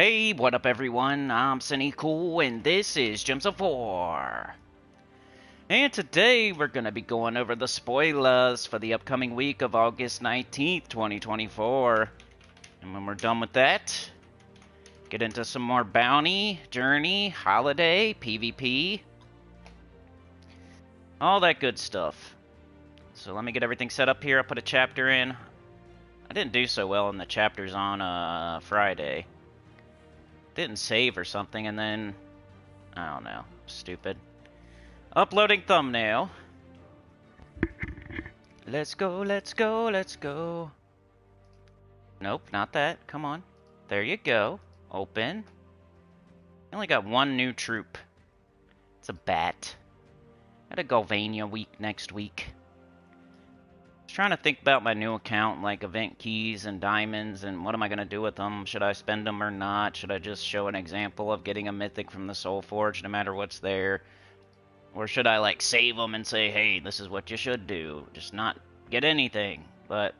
Hey, what up everyone? I'm Sinnycool and this is Gems of War. And today we're going to be going over the spoilers for the upcoming week of August 19th, 2024. And when we're done with that, get into some more bounty, journey, holiday, PvP, all that good stuff. So let me get everything set up here. I'll put a chapter in. I didn't do so well in the chapters on Friday. Didn't save or something, and then I don't know, stupid. Uploading thumbnail. Let's go, let's go, let's go. Nope, not that. Come on. There you go. Open. I only got one new troop. It's a bat. Got a Galvania week next week. I was trying to think about my new account, like event keys and diamonds, and what am I going to do with them? Should I spend them or not? Should I just show an example of getting a mythic from the Soul Forge, no matter what's there? Or should I, like, save them and say, hey, this is what you should do, just not get anything? But,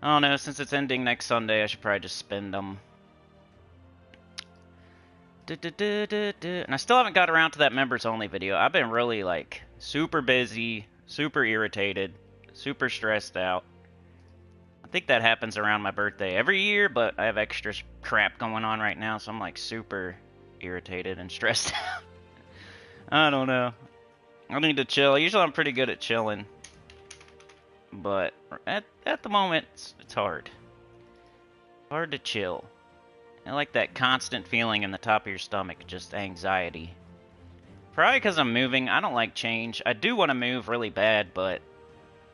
I don't know, since it's ending next Sunday, I should probably just spend them. And I still haven't got around to that members-only video. I've been really, like, super busy, super irritated, super stressed out. I think that happens around my birthday every year, but I have extra crap going on right now, so I'm, like, super irritated and stressed out. I don't know. I need to chill. Usually I'm pretty good at chilling. But at the moment, it's hard. Hard to chill. I like that constant feeling in the top of your stomach, just anxiety. Probably because I'm moving. I don't like change. I do want to move really bad, but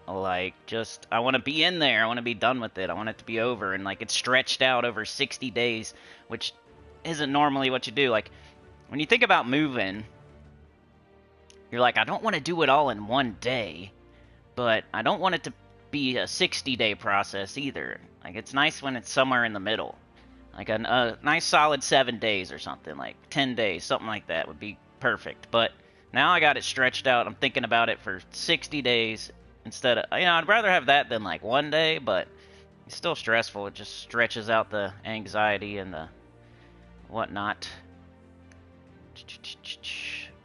like, just, I want to be in there. I want to be done with it. I want it to be over. And like, it's stretched out over 60 days, which isn't normally what you do. Like, when you think about moving, you're like, I don't want to do it all in one day, but I don't want it to be a 60-day process either. Like, it's nice when it's somewhere in the middle. Like a nice solid 7 days or something, like 10 days, something like that would be perfect. But now I got it stretched out. I'm thinking about it for 60 days instead of, I'd rather have that than like 1 day, but it's still stressful. It just stretches out the anxiety and the whatnot.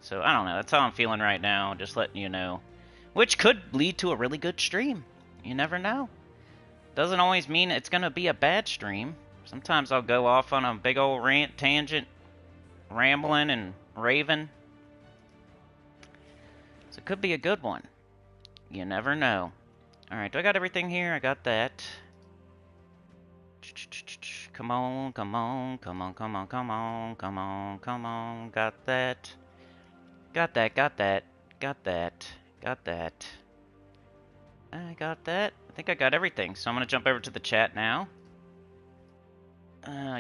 So, I don't know. That's how I'm feeling right now. Just letting you know. Which could lead to a really good stream. You never know. Doesn't always mean it's going to be a bad stream. Sometimes I'll go off on a big old rant, tangent, rambling and raving. So it could be a good one. You never know. Alright, do I got everything here? I got that. Come on, come on, come on, come on, come on, come on, come on. Got that. Got that, got that, got that, got that. I got that. I think I got everything. So I'm going to jump over to the chat now.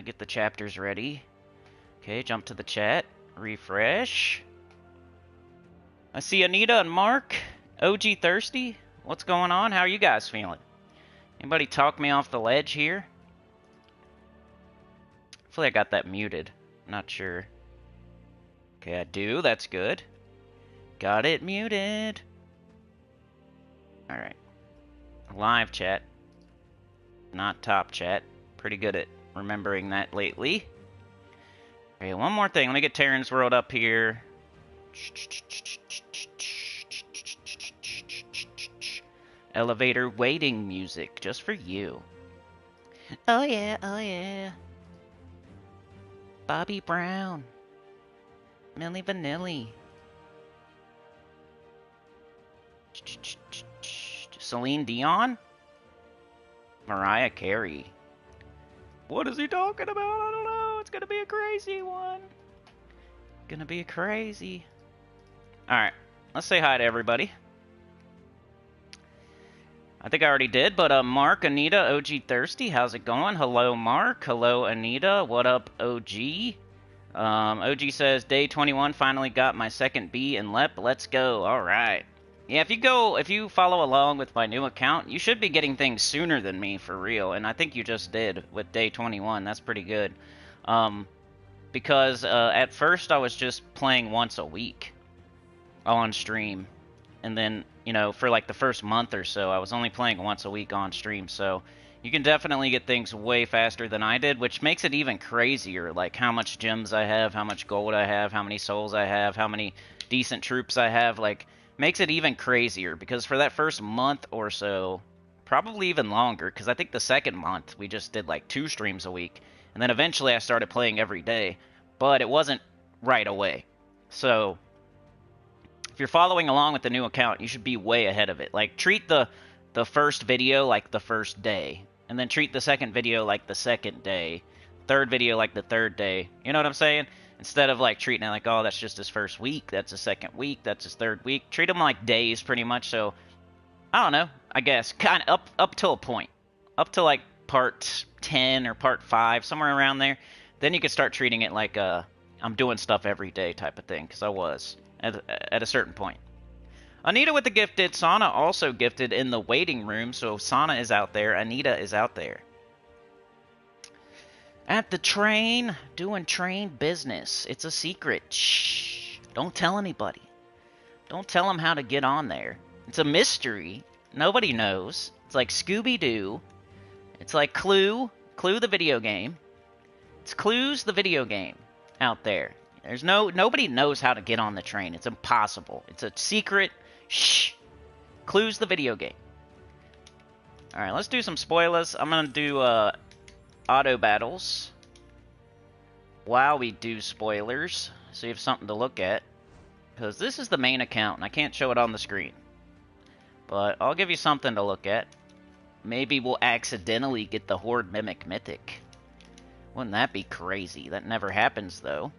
Get the chapters ready. Okay, jump to the chat. Refresh. I see Anita and Mark. OG Thirsty. What's going on? How are you guys feeling? Anybody talk me off the ledge here? Hopefully I got that muted. Not sure. Okay, I do. That's good. Got it muted. Alright. Live chat. Not top chat. Pretty good at remembering that lately. Okay, one more thing. Let me get Terran's World up here. Elevator waiting music just for you. Oh yeah, oh yeah. Bobby Brown. Milli Vanilli. Celine Dion? Mariah Carey. What is he talking about? I don't know. It's gonna be a crazy one. Gonna be a crazy. Alright. Let's say hi to everybody. I think I already did, but Mark, Anita, OG Thirsty, how's it going? Hello, Mark. Hello, Anita. What up, OG? OG says, day 21, finally got my second B in LEP. Let's go. Alright. Yeah, if you follow along with my new account, you should be getting things sooner than me, for real. And I think you just did with day 21. That's pretty good. Because at first I was just playing once a week on stream. And then you know, for like the first month or so, I was only playing once a week on stream, so you can definitely get things way faster than I did, which makes it even crazier, like how much gems I have, how much gold I have, how many souls I have, how many decent troops I have, like, makes it even crazier, because for that first month or so, probably even longer, because I think the second month we just did like 2 streams a week, and then eventually I started playing every day, but it wasn't right away. So if you're following along with the new account, you should be way ahead of it. Like, treat the first video like the first day, and then treat the second video like the second day, third video like the third day. You know what I'm saying? Instead of like treating it like, oh, that's just his first week, that's his second week, that's his third week. Treat them like days, pretty much. So I don't know, I guess kind of up till a point, up to like part 10 or part 5, somewhere around there. Then you can start treating it like I'm doing stuff every day type of thing, because I was at a certain point. Anita with the gifted. Sana also gifted in the waiting room. So Sana is out there. Anita is out there. At the train, doing train business. It's a secret. Shh. Don't tell anybody. Don't tell them how to get on there. It's a mystery. Nobody knows. It's like Scooby-Doo. It's like Clue. Clue the video game. It's Clues the video game out there. Nobody knows how to get on the train. It's impossible. It's a secret. Shh. Clues the video game. Alright, let's do some spoilers. I'm gonna do auto battles while we do spoilers, so you have something to look at. Because this is the main account, and I can't show it on the screen. But I'll give you something to look at. Maybe we'll accidentally get the Horde Mimic Mythic. Wouldn't that be crazy? That never happens, though.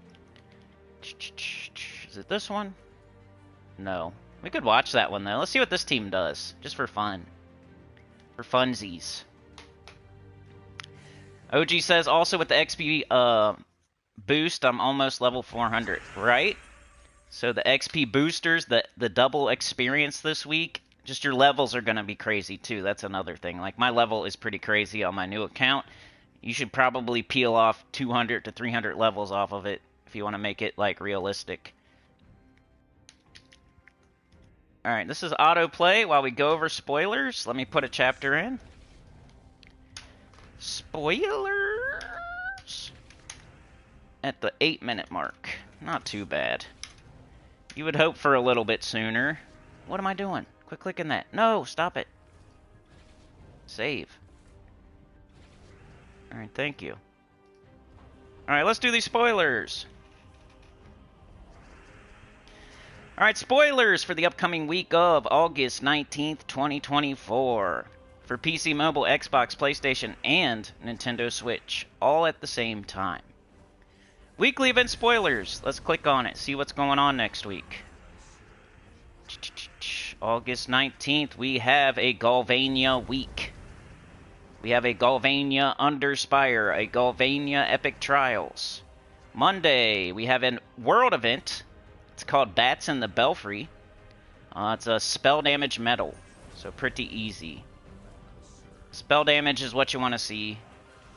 Is it this one? No. We could watch that one, though. Let's see what this team does, just for fun. For funsies. OG says, also with the XP boost, I'm almost level 400, right? So the XP boosters, the double experience this week, just your levels are going to be crazy, too. That's another thing. Like, my level is pretty crazy on my new account. You should probably peel off 200 to 300 levels off of it if you want to make it, like, realistic. Alright, this is autoplay while we go over spoilers. Let me put a chapter in. Spoilers! At the 8-minute mark. Not too bad. You would hope for a little bit sooner. What am I doing? Quit clicking that. No, stop it. Save. Alright, thank you. Alright, let's do these spoilers. Alright, spoilers for the upcoming week of August 19th, 2024. For PC, mobile, Xbox, PlayStation, and Nintendo Switch. All at the same time. Weekly event spoilers. Let's click on it. See what's going on next week. August 19th, we have a Galvania week. We have a Galvania Under Spire, a Galvania Epic Trials. Monday, we have a world event. It's called Bats in the Belfry. It's a spell damage medal, so pretty easy. Spell damage is what you want to see.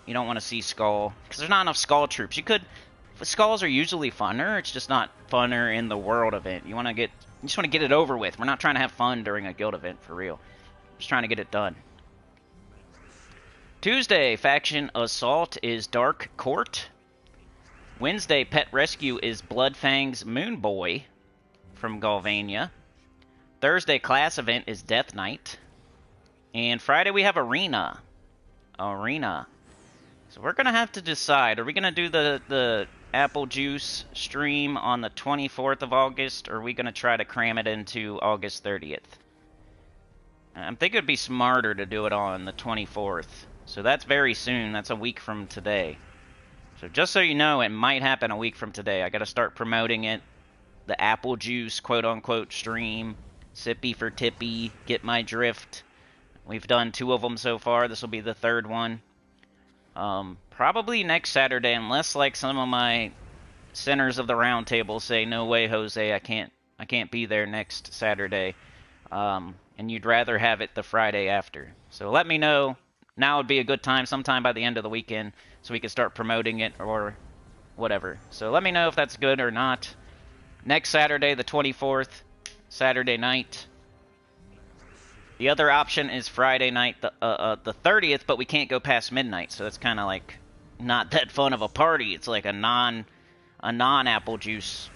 You don't want to see Skull, because there's not enough Skull troops. You could... Skulls are usually funner, it's just not funner in the world event. You just want to get it over with. We're not trying to have fun during a guild event, for real. Just trying to get it done. Tuesday, Faction Assault is Dark Court. Wednesday, Pet Rescue is Bloodfang's Moon Boy from Galvania. Thursday, Class Event is Death Knight. And Friday, we have Arena. So we're going to have to decide. Are we going to do the Apple Juice stream on the 24th of August, or are we going to try to cram it into August 30th? I think it would be smarter to do it on the 24th. So that's very soon. That's a week from today. So just so you know, it might happen a week from today. I got to start promoting it. The Apple Juice, quote-unquote, stream. Sippy for Tippy. Get my drift. We've done 2 of them so far. This will be the 3rd one. Probably next Saturday, unless like some of my Sinners of the Round Table say, no way, Jose, I can't be there next Saturday. And you'd rather have it the Friday after. So let me know. Now would be a good time, sometime by the end of the weekend, so we can start promoting it or whatever. So let me know if that's good or not. Next Saturday, the 24th, Saturday night. The other option is Friday night, the 30th, but we can't go past midnight, so it's kind of like not that fun of a party. It's like a non apple juice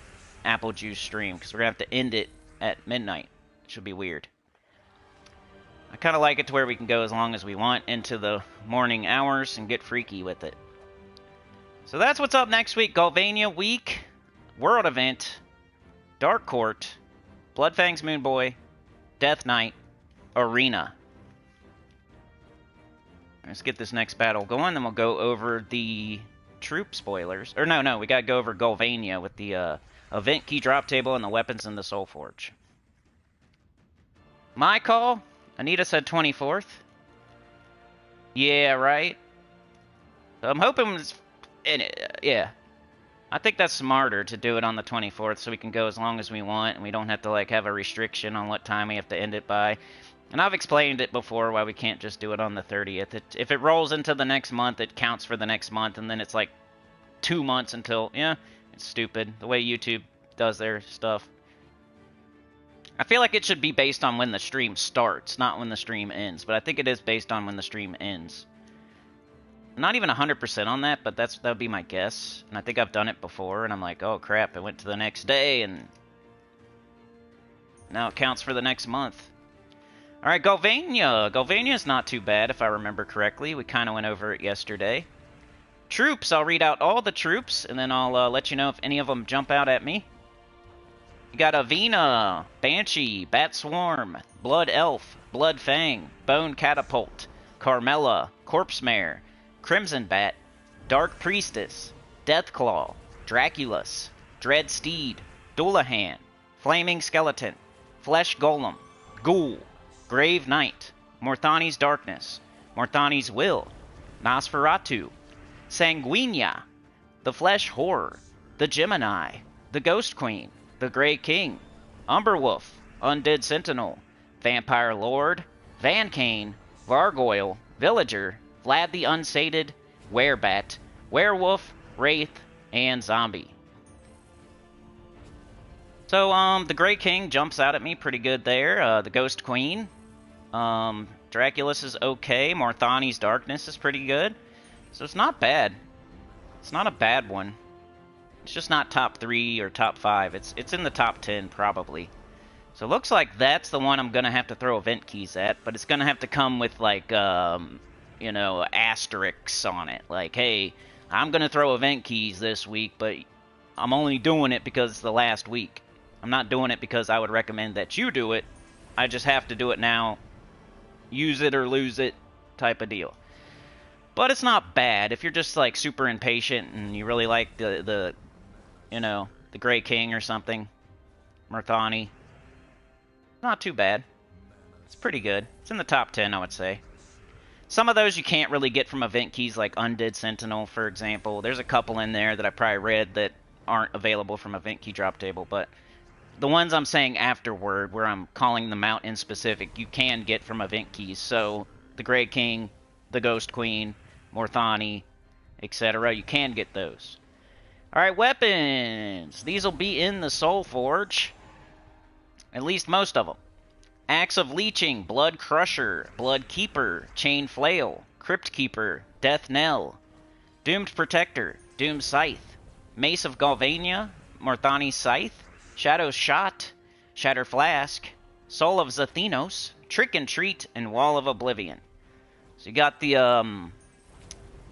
stream because we're gonna have to end it at midnight. It should be weird. I kind of like it to where we can go as long as we want into the morning hours and get freaky with it. So that's what's up next week. Galvania week, World Event, Dark Court, Bloodfang's Moon Boy, Death Knight, Arena. Let's get this next battle going, then we'll go over the troop spoilers. Or no, we gotta go over Galvania with the event key drop table and the weapons in the Soul Forge. My call? Anita said 24th. Yeah, right? I'm hoping it's... yeah. I think that's smarter to do it on the 24th so we can go as long as we want and we don't have to like have a restriction on what time we have to end it by. And I've explained it before why we can't just do it on the 30th. If it rolls into the next month, it counts for the next month, and then it's like 2 months until... Yeah, it's stupid. The way YouTube does their stuff. I feel like it should be based on when the stream starts, not when the stream ends. But I think it is based on when the stream ends. I'm not even 100% on that, but that would be my guess. And I think I've done it before, and I'm like, oh crap, it went to the next day, and now it counts for the next month. Alright, Galvania. Galvania's not too bad, if I remember correctly. We kind of went over it yesterday. Troops, I'll read out all the troops, and then I'll let you know if any of them jump out at me. You got Avena, Banshee, Bat Swarm, Blood Elf, Blood Fang, Bone Catapult, Carmella, Corpse Mare, Crimson Bat, Dark Priestess, Deathclaw, Draculus, Dread Steed, Dullahan, Flaming Skeleton, Flesh Golem, Ghoul, Grave Knight, Morthani's Darkness, Morthani's Will, Nosferatu, Sanguinia, the Flesh Horror, the Gemini, the Ghost Queen, the Grey King, Umberwolf, Undead Sentinel, Vampire Lord, Van Kane, Vargoyle, Villager, Vlad the Unsated, Werebat, Werewolf, Wraith, and Zombie. So, the Grey King jumps out at me pretty good there. The Ghost Queen. Draculus is okay. Morthani's Darkness is pretty good. So it's not bad. It's not a bad one. It's just not top 3 or top 5. It's in the top 10, probably. So it looks like that's the one I'm going to have to throw event keys at, but it's going to have to come with, like, you know, asterisks on it. Like, hey, I'm going to throw event keys this week, but I'm only doing it because it's the last week. I'm not doing it because I would recommend that you do it. I just have to do it now. Use it or lose it type of deal. But it's not bad. If you're just, like, super impatient and you really like the you know, the Grey King or something, Morthani, not too bad. It's pretty good. It's in the top 10, I would say. Some of those you can't really get from event keys, like Undead Sentinel, for example. There's a couple in there that I probably read that aren't available from event key drop table, but the ones I'm saying afterward, where I'm calling them out in specific, you can get from event keys. So, the Grey King, the Ghost Queen, Morthani, etc. You can get those. Alright, weapons! These will be in the Soul Forge. At least most of them. Axe of Leeching, Blood Crusher, Blood Keeper, Chain Flail, Crypt Keeper, Death Knell, Doomed Protector, Doomed Scythe, Mace of Galvania, Morthani's Scythe, Shadow Shot, Shatter Flask, Soul of Zathenos, Trick and Treat, and Wall of Oblivion. So you got the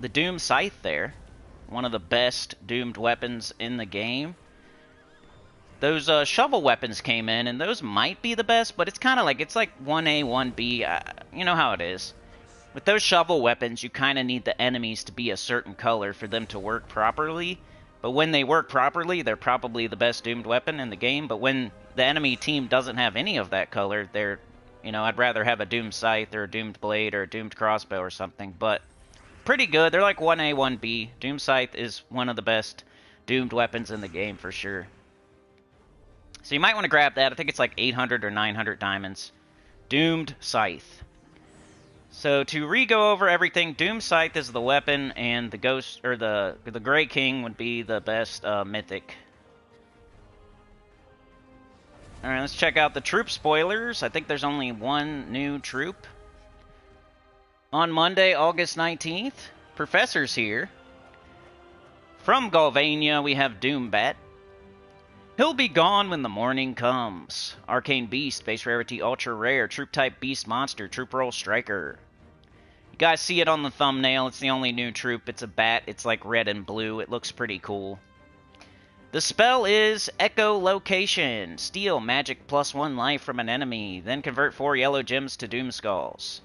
Doomed Scythe there. One of the best doomed weapons in the game. Those shovel weapons came in, and those might be the best, but it's kind of like, it's like 1A, 1B, you know how it is. With those shovel weapons, you kind of need the enemies to be a certain color for them to work properly. But when they work properly, they're probably the best doomed weapon in the game. But when the enemy team doesn't have any of that color, they're, you know, I'd rather have a doomed scythe or a doomed blade or a doomed crossbow or something. But pretty good. They're like 1A, 1B. Doomed Scythe is one of the best doomed weapons in the game for sure. So you might want to grab that. I think it's like 800 or 900 diamonds. Doomed Scythe. So to re-go over everything, Doomed Scythe is the weapon, and the Ghost, or the Grey King would be the best mythic. Alright, let's check out the troop spoilers. I think there's only one new troop. On Monday, August 19th, Professor's here. From Galvania, we have Doombat. He'll be gone when the morning comes. Arcane Beast, base rarity ultra rare, troop type beast monster, troop roll striker. You guys see it on the thumbnail, it's the only new troop. It's a bat, it's like red and blue, it looks pretty cool. The spell is Echolocation. Steal magic +1 life from an enemy, then convert 4 yellow gems to Doom Skulls.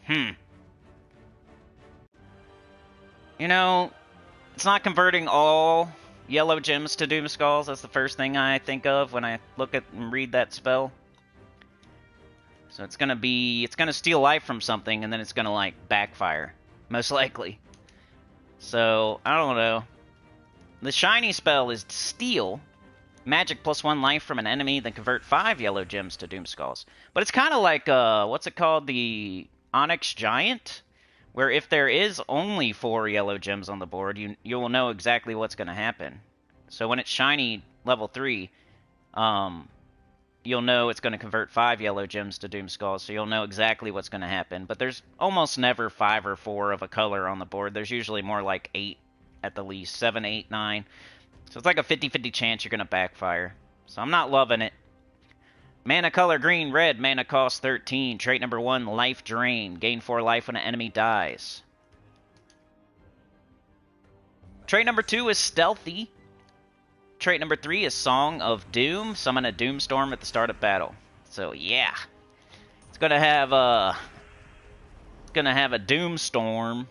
You know, it's not converting all yellow gems to Doom Skulls. That's the first thing I think of when I look at and read that spell. So it's gonna steal life from something, and then it's gonna, like, backfire. Most likely. So, I don't know. The shiny spell is Steal. Magic +1 life from an enemy, then convert 5 yellow gems to Doom Skulls. But it's kind of like, what's it called? The Onyx Giant? Where if there is only 4 yellow gems on the board, you will know exactly what's going to happen. So when it's shiny level 3, you'll know it's going to convert 5 yellow gems to Doom Skulls, so you'll know exactly what's going to happen. But there's almost never 5 or 4 of a color on the board. There's usually more like 8 at the least. 7, 8, 9. So it's like a 50-50 chance you're going to backfire. So I'm not loving it. Mana color green, red, mana cost 13. Trait number 1, life drain. Gain 4 life when an enemy dies. Trait number 2 is stealthy. Trait number 3 is Song of Doom. Summon a Doomstorm at the start of battle. So yeah. It's gonna have a Doomstorm.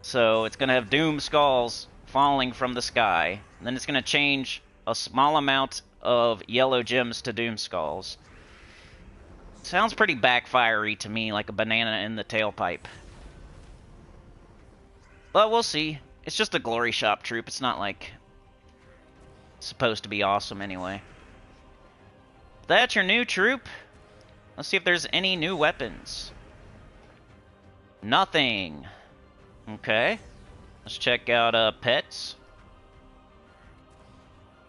So it's going to have Doom Skulls falling from the sky. And then it's going to change a small amount of yellow gems to Doom Skulls. Sounds pretty backfire-y to me, like a banana in the tailpipe. But we'll see. It's just a Glory Shop troop. It's not like supposed to be awesome anyway. That's your new troop. Let's see if there's any new weapons. Nothing. Okay, let's check out pets.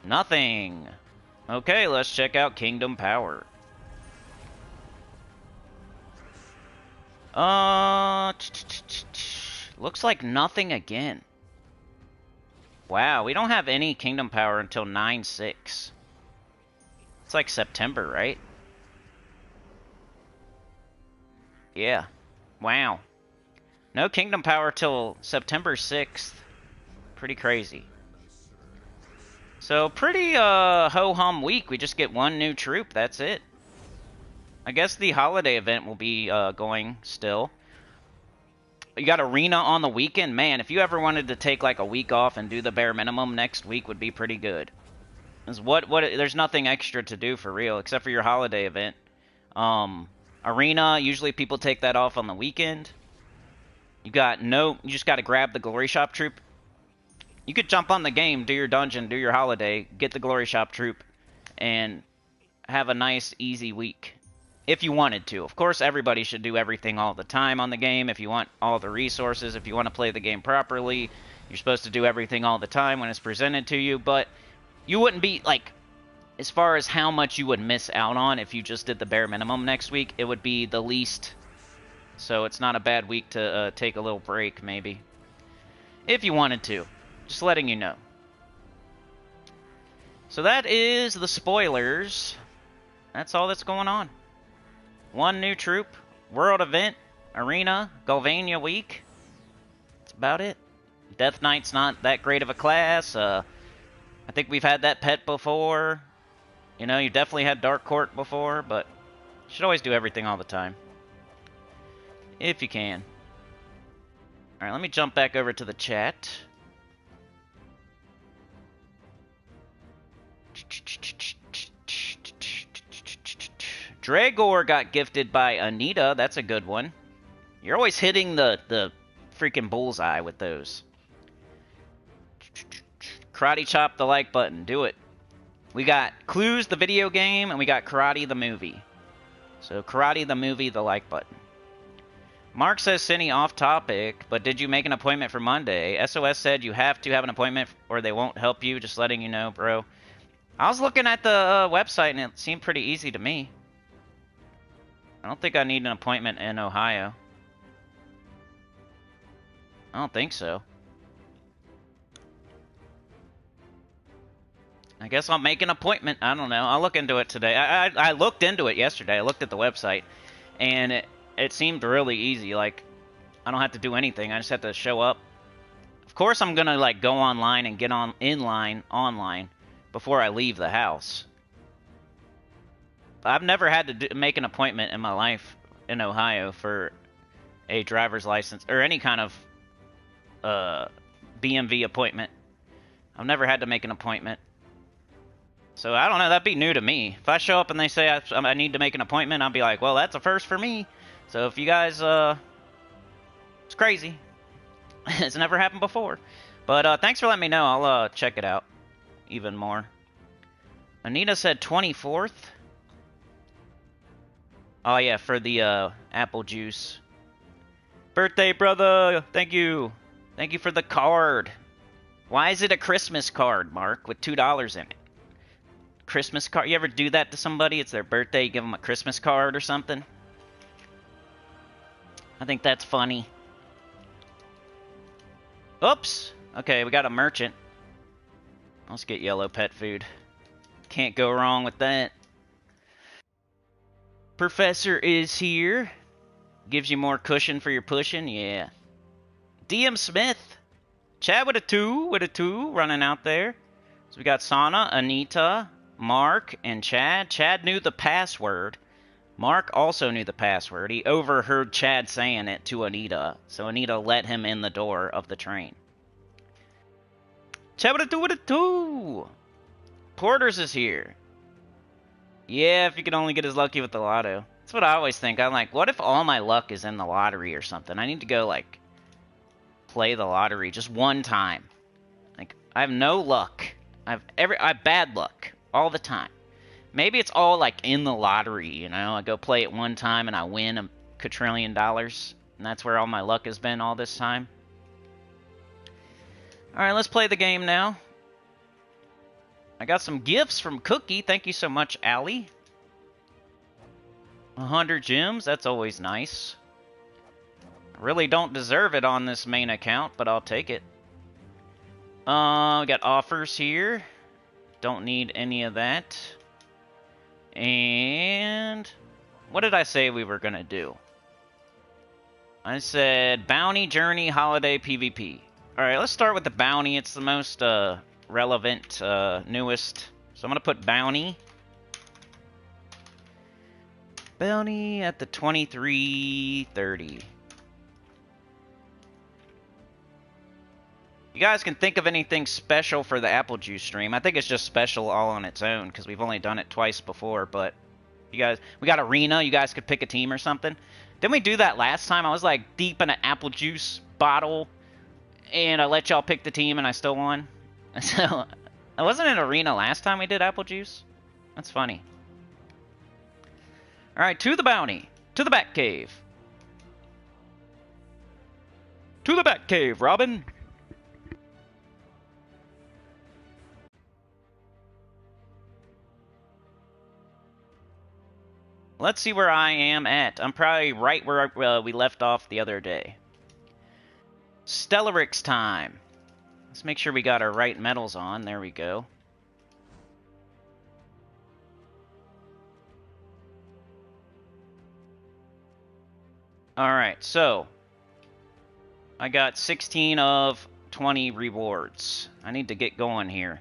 Nothing. Okay, let's check out Kingdom Power. Looks like nothing again. Wow, we don't have any Kingdom Power until 9/6. It's like September, right? Yeah. Wow. No Kingdom Power till September 6th. Pretty crazy. So, pretty ho-hum week. We just get one new troop. That's it. I guess the holiday event will be going still. You got Arena on the weekend. Man, if you ever wanted to take like a week off and do the bare minimum, next week would be pretty good. There's nothing extra to do for real, except for your holiday event. Arena, usually people take that off on the weekend. You just got to grab the Glory Shop troop. You could jump on the game, do your dungeon, do your holiday, get the Glory Shop troop, and have a nice, easy week. If you wanted to. Of course, everybody should do everything all the time on the game. If you want all the resources, if you want to play the game properly, you're supposed to do everything all the time when it's presented to you. But you wouldn't be, like, as far as how much you would miss out on if you just did the bare minimum next week, it would be the least. So it's not a bad week to take a little break, maybe. If you wanted to. Just letting you know. So that is the spoilers. That's all that's going on. One new troop, world event, arena, Galvania week. That's about it. Death Knight's not that great of a class. I think we've had that pet before. You know, you definitely had Dark Court before, but you should always do everything all the time. If you can. Alright, let me jump back over to the chat. Dragor got gifted by Anita. That's a good one. You're always hitting the freaking bullseye with those. Karate Chop the like button. Do it. We got Clues the video game, and we got Karate the movie. So Karate the movie, the like button. Mark says, Sinny, off topic, but did you make an appointment for Monday? SOS said you have to have an appointment or they won't help you. Just letting you know, bro. I was looking at the website and it seemed pretty easy to me. I don't think I need an appointment in Ohio. I don't think so. I guess I'll make an appointment. I don't know. I'll look into it today. I looked into it yesterday. I looked at the website, and it seemed really easy. Like, I don't have to do anything. I just have to show up. Of course, I'm gonna like go online and get in line online before I leave the house. I've never had to make an appointment in my life in Ohio for a driver's license or any kind of BMV appointment. I've never had to make an appointment. So, I don't know, that'd be new to me. If I show up and they say I need to make an appointment, I'll be like, well, that's a first for me. So, if you guys, it's crazy. It's never happened before. But, thanks for letting me know. I'll, check it out even more. Anita said 24th. Oh, yeah, for the, apple juice. Birthday, brother! Thank you. Thank you for the card. Why is it a Christmas card, Mark, with $2 in it? Christmas card. You ever do that to somebody? It's their birthday, you give them a Christmas card or something? I think that's funny. Oops! Okay, we got a merchant. Let's get yellow pet food. Can't go wrong with that. Professor is here. Gives you more cushion for your pushing, yeah. DM Smith. Chad with a 2, running out there. So we got Sana, Anita, Mark, and Chad. Chad knew the password. Mark also knew the password. He overheard Chad saying it to Anita, so Anita let him in the door of the train. Chad with a 2. Porters is here. Yeah, if you could only get as lucky with the lotto. That's what I always think. I'm like, what if all my luck is in the lottery or something? I need to go, like, play the lottery just one time. Like, I have no luck. I have bad luck all the time. Maybe it's all like in the lottery, you know? I go play it one time and I win a quadrillion dollars, and that's where all my luck has been all this time. All right, let's play the game now. I got some gifts from Cookie. Thank you so much, Allie. 100 gems. That's always nice. I really don't deserve it on this main account, but I'll take it. We got offers here. Don't need any of that. And what did I say we were gonna do? I said bounty, journey, holiday, PvP. Alright, let's start with the bounty. It's the most relevant, newest. So I'm gonna put bounty. Bounty at the 2330. You guys can think of anything special for the apple juice stream. I think it's just special all on its own because we've only done it twice before. But you guys, we got arena. You guys could pick a team or something. Didn't we do that last time? I was like deep in an apple juice bottle, and I let y'all pick the team, and I still won. So I wasn't in arena last time we did apple juice. That's funny. All right, to the bounty, to the Bat Cave, to the Bat Cave, Robin. Let's see where I am at. I'm probably right where we left off the other day. Stellarix time. Let's make sure we got our right medals on. There we go. Alright, so I got 16 of 20 rewards. I need to get going here.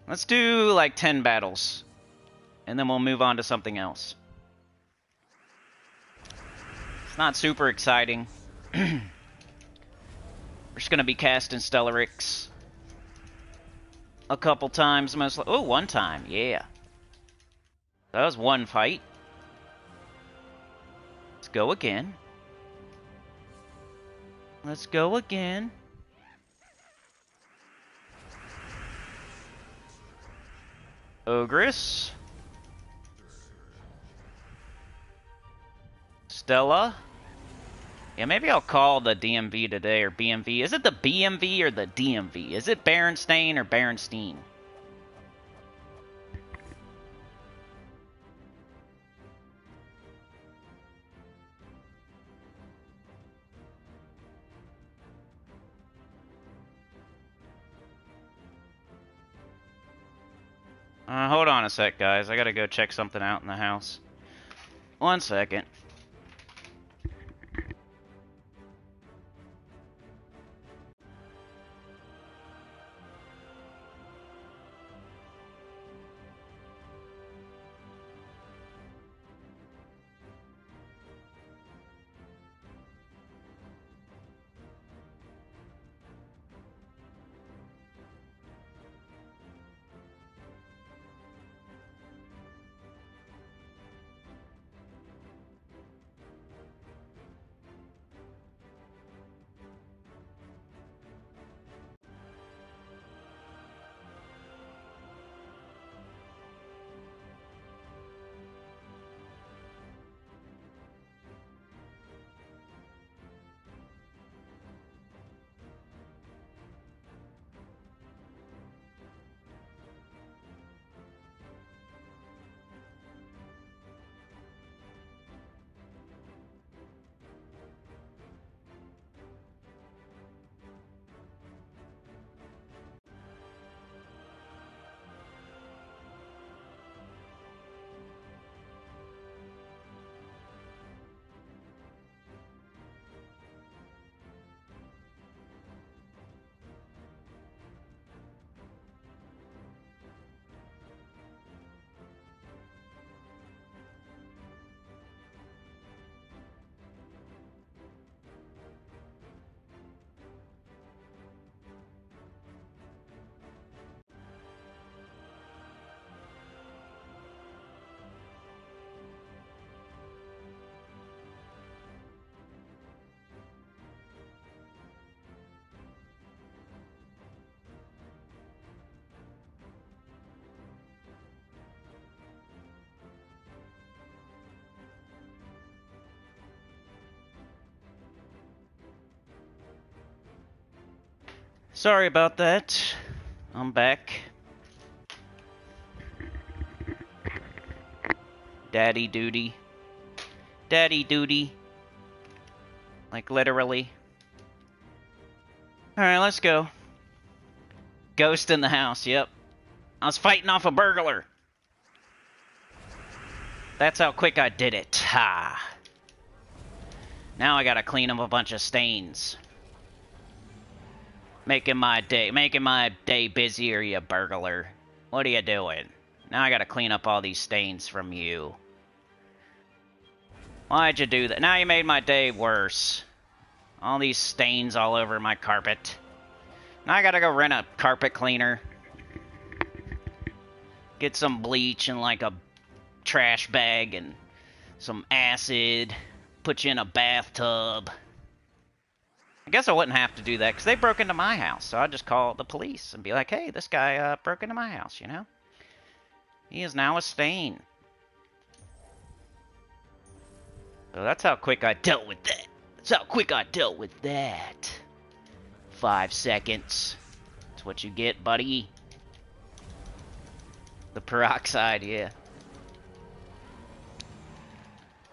Let's do like 10 battles, and then we'll move on to something else. It's not super exciting. We're just going to be casting Stellarix a couple times, mostly. Oh, one time, yeah. That was one fight. Let's go again. Let's go again. Ogress. Stella. Yeah, maybe I'll call the DMV today, or BMV. Is it the BMV or the DMV? Is it Berenstain or Berenstein? Hold on a sec, guys. I gotta go check something out in the house. 1 second. Sorry about that. I'm back. Daddy duty. Daddy duty. Like literally. Alright, let's go. Ghost in the house, yep. I was fighting off a burglar. That's how quick I did it. Ha. Now I gotta clean up a bunch of stains. Making my day busier, you burglar. What are you doing? Now I gotta clean up all these stains from you. Why'd you do that? Now you made my day worse. All these stains all over my carpet. Now I gotta go rent a carpet cleaner. Get some bleach and like a trash bag and some acid. Put you in a bathtub. I guess I wouldn't have to do that because they broke into my house. So I'd just call the police and be like, hey, this guy broke into my house, you know? He is now a stain. So that's how quick I dealt with that. That's how quick I dealt with that. 5 seconds. That's what you get, buddy. The peroxide, yeah.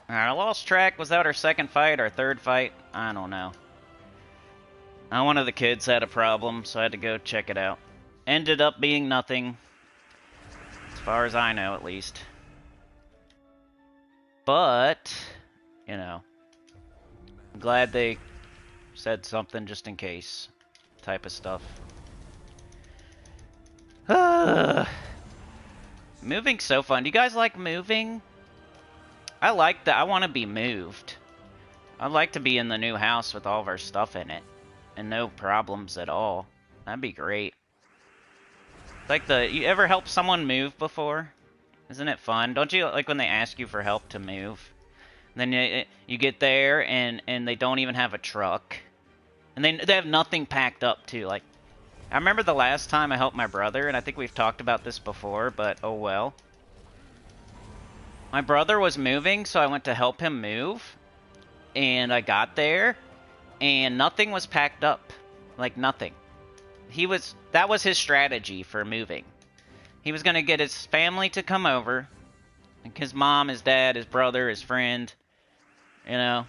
Alright, I lost track. Was that our second fight or third fight? I don't know. One of the kids had a problem, so I had to go check it out. Ended up being nothing. As far as I know, at least. But, you know, I'm glad they said something just in case type of stuff. Moving's so fun. Do you guys like moving? I like that. I want to be moved. I'd like to be in the new house with all of our stuff in it. And no problems at all. That'd be great. Like you ever help someone move before? Isn't it fun? Don't you like when they ask you for help to move? And then you get there and they don't even have a truck. And they have nothing packed up too. Like, I remember the last time I helped my brother, and I think we've talked about this before, but oh well. My brother was moving, so I went to help him move. And I got there, and nothing was packed up. Like, nothing. That was his strategy for moving. He was going to get his family to come over. Like his mom, his dad, his brother, his friend. You know.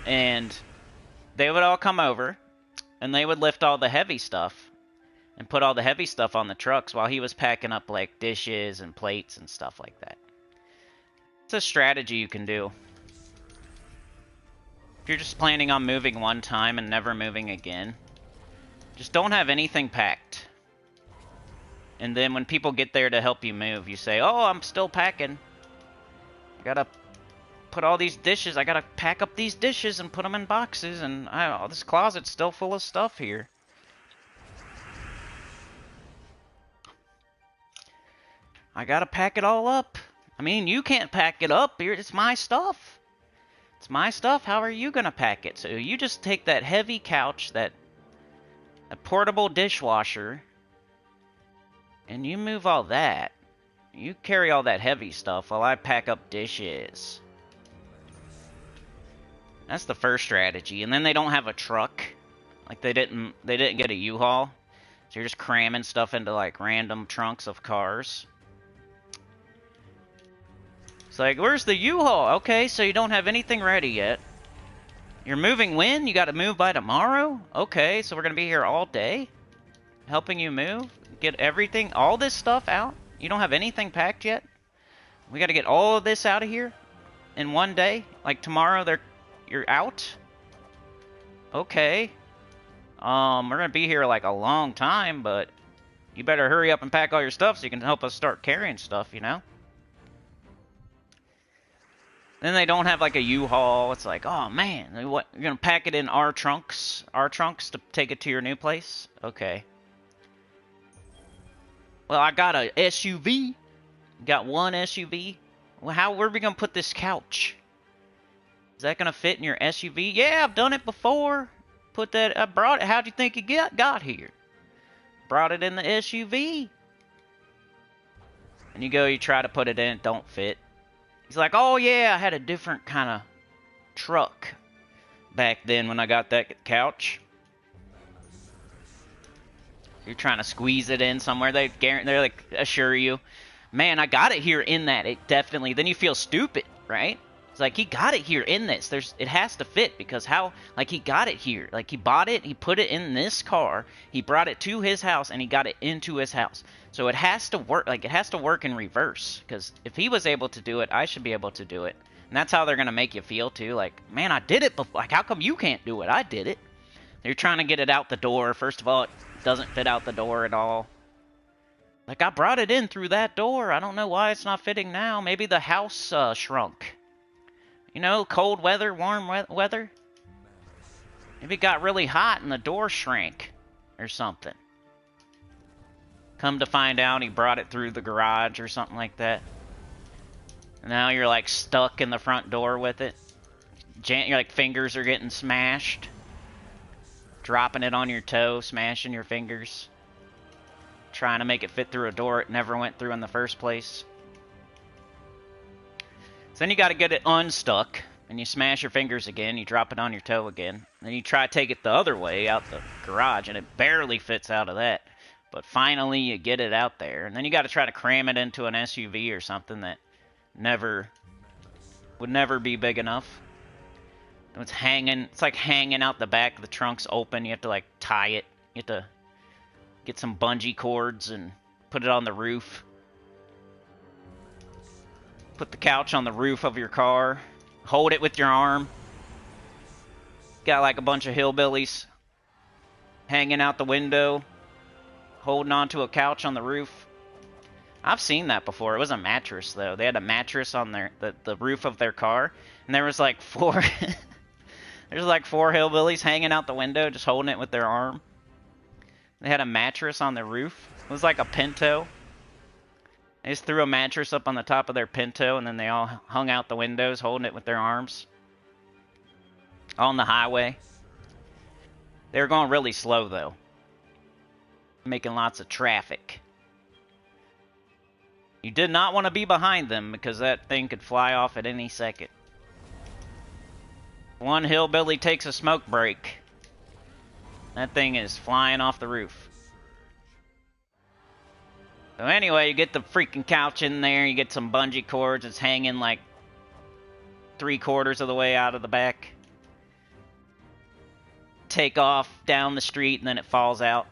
And they would all come over. And they would lift all the heavy stuff. and put all the heavy stuff on the trucks while he was packing up like dishes and plates and stuff like that. It's a strategy you can do. If you're just planning on moving one time and never moving again, just don't have anything packed. And then when people get there to help you move, you say, oh, I'm still packing. I gotta put all these dishes, I gotta pack up these dishes and put them in boxes, and this closet's still full of stuff here. I gotta pack it all up. I mean, you can't pack it up. It's my stuff. It's my stuff. How are you gonna pack it? So you just take that heavy couch, that portable dishwasher, and you move all that. You carry all that heavy stuff while I pack up dishes. That's the first strategy. And then they don't have a truck. Like they didn't get a U-Haul. So you're just cramming stuff into like random trunks of cars. It's like, where's the U-Haul? Okay, so you don't have anything ready yet. You're moving when? You got to move by tomorrow? Okay, so we're going to be here all day? Helping you move? Get everything, all this stuff out? You don't have anything packed yet? We got to get all of this out of here in one day? Like tomorrow you're out? Okay. We're going to be here like a long time, but you better hurry up and pack all your stuff so you can help us start carrying stuff, you know? Then they don't have like a U-Haul. It's like, oh man, what? You're gonna pack it in our trunks to take it to your new place? Okay. Well, I got a SUV. Got one SUV. Well, where are we gonna put this couch? Is that gonna fit in your SUV? Yeah, I've done it before. I brought it. How'd you think it got here? Brought it in the SUV. And you try to put it in, it don't fit. He's like, oh yeah, I had a different kind of truck back then when I got that couch. You're trying to squeeze it in somewhere. They're like, assure you, man, I got it here in that. It definitely. Then you feel stupid, right? It's like, he got it here in this. It has to fit because he got it here. Like, he bought it, he put it in this car, he brought it to his house, and he got it into his house. So it has to work, it has to work in reverse. Because if he was able to do it, I should be able to do it. And that's how they're going to make you feel, too. Like, man, I did it before. Like, how come you can't do it? I did it. They're trying to get it out the door. First of all, it doesn't fit out the door at all. Like, I brought it in through that door. I don't know why it's not fitting now. Maybe the house shrunk. You know, cold weather, warm weather. Maybe it got really hot and the door shrank or something. Come to find out, he brought it through the garage or something like that. And now you're like stuck in the front door with it. Your like fingers are getting smashed. Dropping it on your toe, smashing your fingers. Trying to make it fit through a door it never went through in the first place. So then you got to get it unstuck, and you smash your fingers again, you drop it on your toe again. Then you try to take it the other way out the garage, and it barely fits out of that. But finally you get it out there. And then you got to try to cram it into an SUV or something that would never be big enough. It's like hanging out the back, the trunk's open, you have to like tie it. You have to get some bungee cords and put it on the roof. Put the couch on the roof of your car. Hold it with your arm. Got like a bunch of hillbillies hanging out the window, holding onto a couch on the roof. I've seen that before. It was a mattress though. They had a mattress on the roof of their car, and there was like four there's like four hillbillies hanging out the window, just holding it with their arm. They had a mattress on the roof. It was like a Pinto. They just threw a mattress up on the top of their Pinto, and then they all hung out the windows, holding it with their arms. On the highway. They were going really slow, though. Making lots of traffic. You did not want to be behind them, because that thing could fly off at any second. One hillbilly takes a smoke break. That thing is flying off the roof. So anyway, you get the freaking couch in there, you get some bungee cords, it's hanging like 3/4 of the way out of the back. Take off down the street and then it falls out.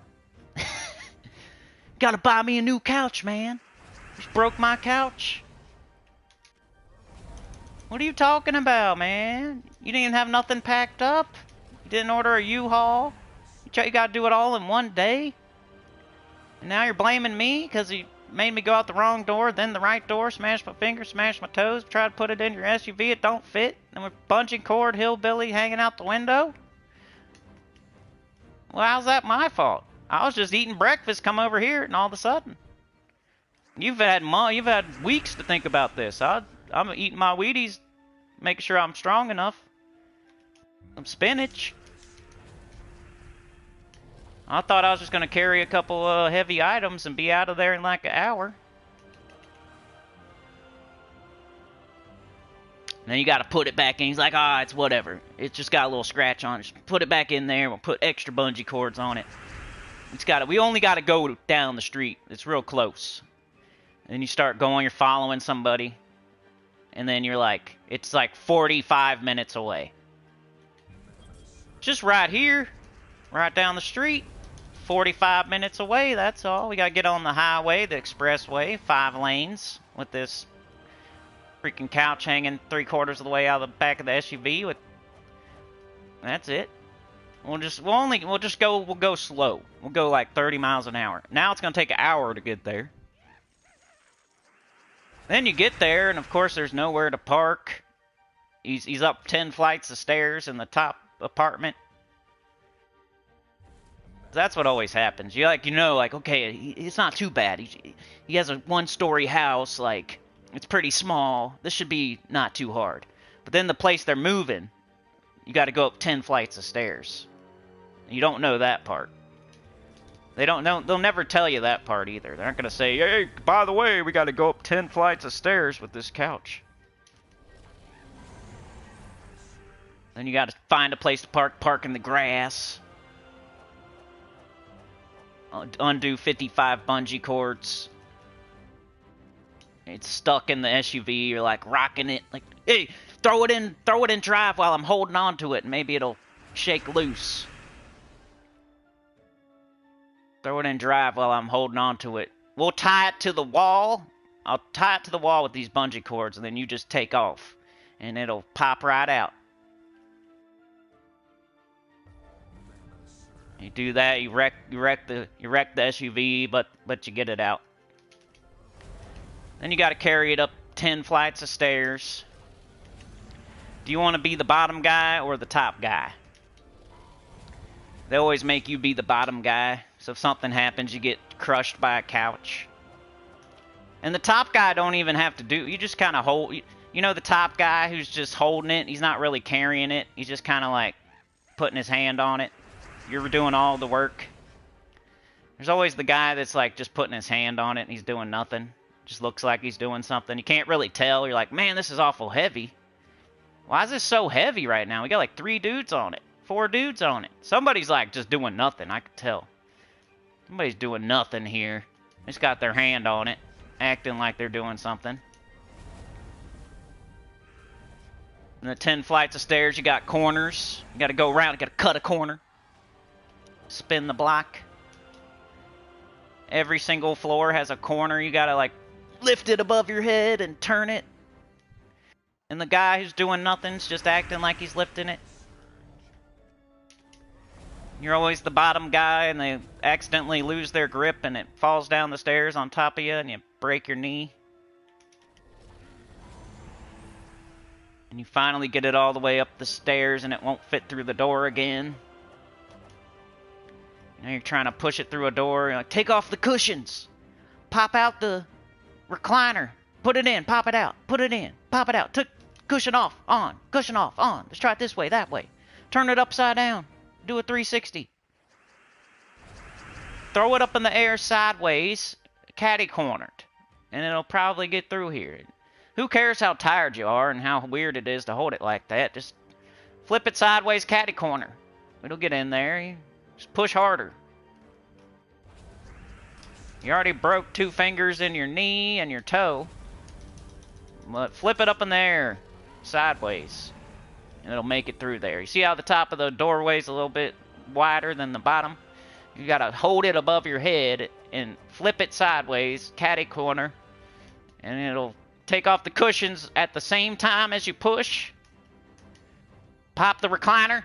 Gotta buy me a new couch, man. You just broke my couch. What are you talking about, man? You didn't even have nothing packed up? You didn't order a U-Haul? You gotta do it all in one day? And now you're blaming me because you made me go out the wrong door, then the right door, smash my fingers, smash my toes, try to put it in your SUV, it don't fit, and with bungee cord hillbilly hanging out the window? Well, how's that my fault? I was just eating breakfast, come over here, and all of a sudden. You've had weeks to think about this. I'm eating my Wheaties, making sure I'm strong enough. Some spinach. I thought I was just going to carry a couple heavy items and be out of there in like an hour. And then you got to put it back in. He's like, ah, it's whatever. It's just got a little scratch on it. Just put it back in there. We'll put extra bungee cords on it. We only got to go down the street. It's real close. And then you start going. You're following somebody. And then you're like, it's like 45 minutes away. Just right here. Right down the street. 45 minutes away, that's all. We gotta get on the highway, the expressway, 5 lanes, with this freaking couch hanging 3/4 of the way out of the back of the SUV. That's it. We'll go slow. We'll go like 30 miles an hour. Now it's gonna take an hour to get there. Then you get there, and of course there's nowhere to park. He's up 10 flights of stairs in the top apartment. That's what always happens. Okay, it's not too bad. He has a 1-story house, like, it's pretty small. This should be not too hard. But then the place they're moving, you got to go up 10 flights of stairs. You don't know that part. They don't know. They'll never tell you that part either. They're not going to say, hey, by the way, we got to go up 10 flights of stairs with this couch. Then you got to find a place to park in the grass. Undo 55 bungee cords. It's stuck in the SUV. You're like rocking it. Like, hey, throw it in drive while I'm holding on to it. And maybe it'll shake loose. Throw it in drive while I'm holding on to it. We'll tie it to the wall. I'll tie it to the wall with these bungee cords, and then you just take off, and it'll pop right out. You do that, you wreck the SUV, but you get it out. Then you got to carry it up 10 flights of stairs. Do you want to be the bottom guy or the top guy? They always make you be the bottom guy, so if something happens, you get crushed by a couch. And the top guy don't even have to do. You just kind of hold. You know the top guy who's just holding it. He's not really carrying it. He's just kind of like putting his hand on it. You're doing all the work. There's always the guy that's like just putting his hand on it and he's doing nothing. Just looks like he's doing something. You can't really tell. You're like, man, this is awful heavy. Why is this so heavy right now? We got like 3 dudes on it. 4 dudes on it. Somebody's like just doing nothing. I can tell. Somebody's doing nothing here. They just got their hand on it. Acting like they're doing something. And the 10 flights of stairs, you got corners. You got to go around. You got to cut a corner. Spin the block. Every single floor has a corner. You got to like lift it above your head and turn it. And the guy who's doing nothing's just acting like he's lifting it. You're always the bottom guy and they accidentally lose their grip and it falls down the stairs on top of you and you break your knee. And you finally get it all the way up the stairs and it won't fit through the door again. Now you're trying to push it through a door. You're like, take off the cushions. Pop out the recliner. Put it in. Pop it out. Put it in. Pop it out. Cushion off. On. Cushion off. On. Let's try it this way. That way. Turn it upside down. Do a 360. Throw it up in the air sideways. Catty cornered. And it'll probably get through here. Who cares how tired you are and how weird it is to hold it like that? Just flip it sideways, catty corner. It'll get in there. Just push harder. You already broke 2 fingers in your knee and your toe. But flip it up in the air, sideways. And it'll make it through there. You see how the top of the doorway is a little bit wider than the bottom? You gotta hold it above your head and flip it sideways, catty corner, and it'll take off the cushions at the same time as you push. Pop the recliner.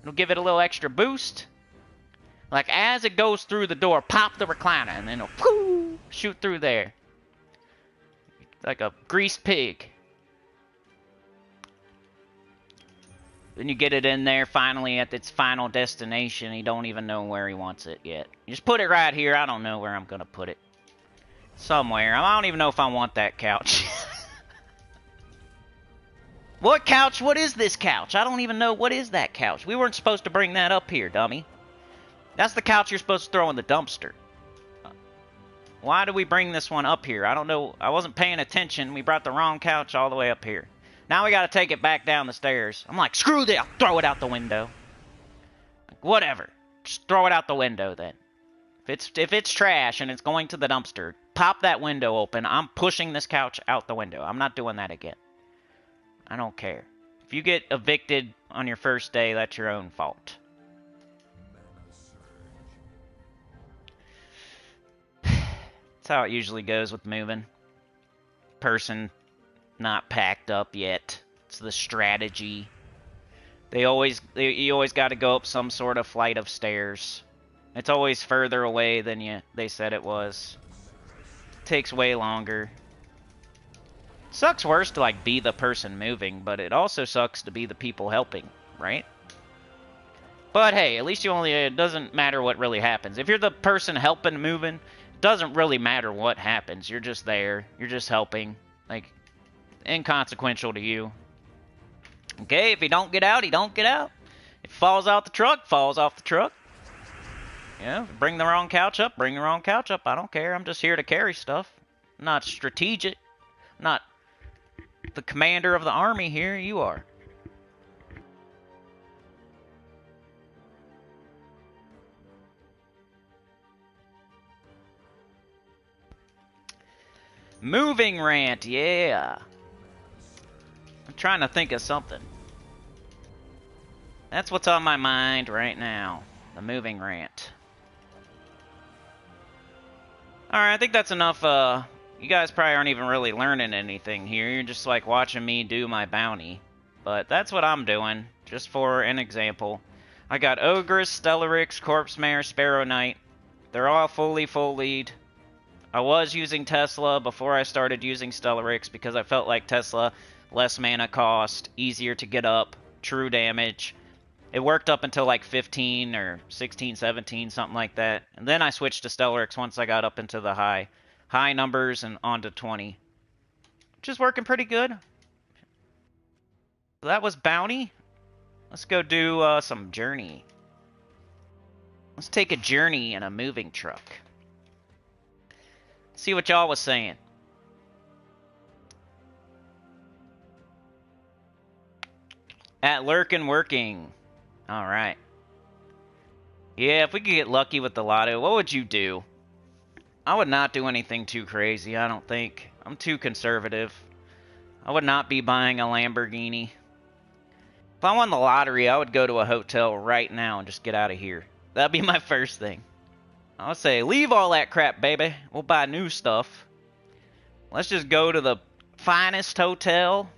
It'll give it a little extra boost. Like as it goes through the door, pop the recliner, and then it'll shoot through there. Like a greased pig. Then you get it in there finally at its final destination. You don't even know where he wants it yet. You just put it right here. I don't know where I'm going to put it. Somewhere. I don't even know if I want that couch. What couch? What is this couch? I don't even know. What is that couch? We weren't supposed to bring that up here, dummy. That's the couch you're supposed to throw in the dumpster. Why do we bring this one up here? I don't know. I wasn't paying attention. We brought the wrong couch all the way up here. Now we got to take it back down the stairs. I'm like, screw this. I'll throw it out the window. Like, whatever. Just throw it out the window then. If it's trash and it's going to the dumpster, pop that window open. I'm pushing this couch out the window. I'm not doing that again. I don't care. If you get evicted on your first day, that's your own fault. That's how it usually goes with moving. Person not packed up yet. It's the strategy. You always got to go up some sort of flight of stairs. It's always further away than they said it was. It takes way longer. Sucks worse to like be the person moving, but it also sucks to be the people helping, right? But hey, at least it doesn't matter what really happens. If you're the person helping moving, it doesn't really matter what happens. You're just there. You're just helping. Like, inconsequential to you. Okay, if he don't get out, he don't get out. If he falls out the truck, falls off the truck. Yeah, bring the wrong couch up, bring the wrong couch up. I don't care. I'm just here to carry stuff. I'm not strategic. I'm not the commander of the army here. You are. Moving rant, yeah. I'm trying to think of something. That's what's on my mind right now. The moving rant. Alright, I think that's enough. You guys probably aren't even really learning anything here. You're just like watching me do my bounty. But that's what I'm doing, just for an example. I got Ogress, Stellarix, Corpse Mare, Sparrow Knight. They're all fully full lead. I was using Tesla before I started using Stellarix because I felt like Tesla, less mana cost, easier to get up, true damage. It worked up until like 15 or 16, 17, something like that. And then I switched to Stellarix once I got up into the high numbers and onto 20. Which is working pretty good. So that was Bounty. Let's go do some Journey. Let's take a journey in a moving truck. See what y'all was saying. At Lurkin Working. Alright. Yeah, if we could get lucky with the lotto, what would you do? I would not do anything too crazy, I don't think. I'm too conservative. I would not be buying a Lamborghini. If I won the lottery, I would go to a hotel right now and just get out of here. That'd be my first thing. I would say, leave all that crap, baby. We'll buy new stuff. Let's just go to the finest hotel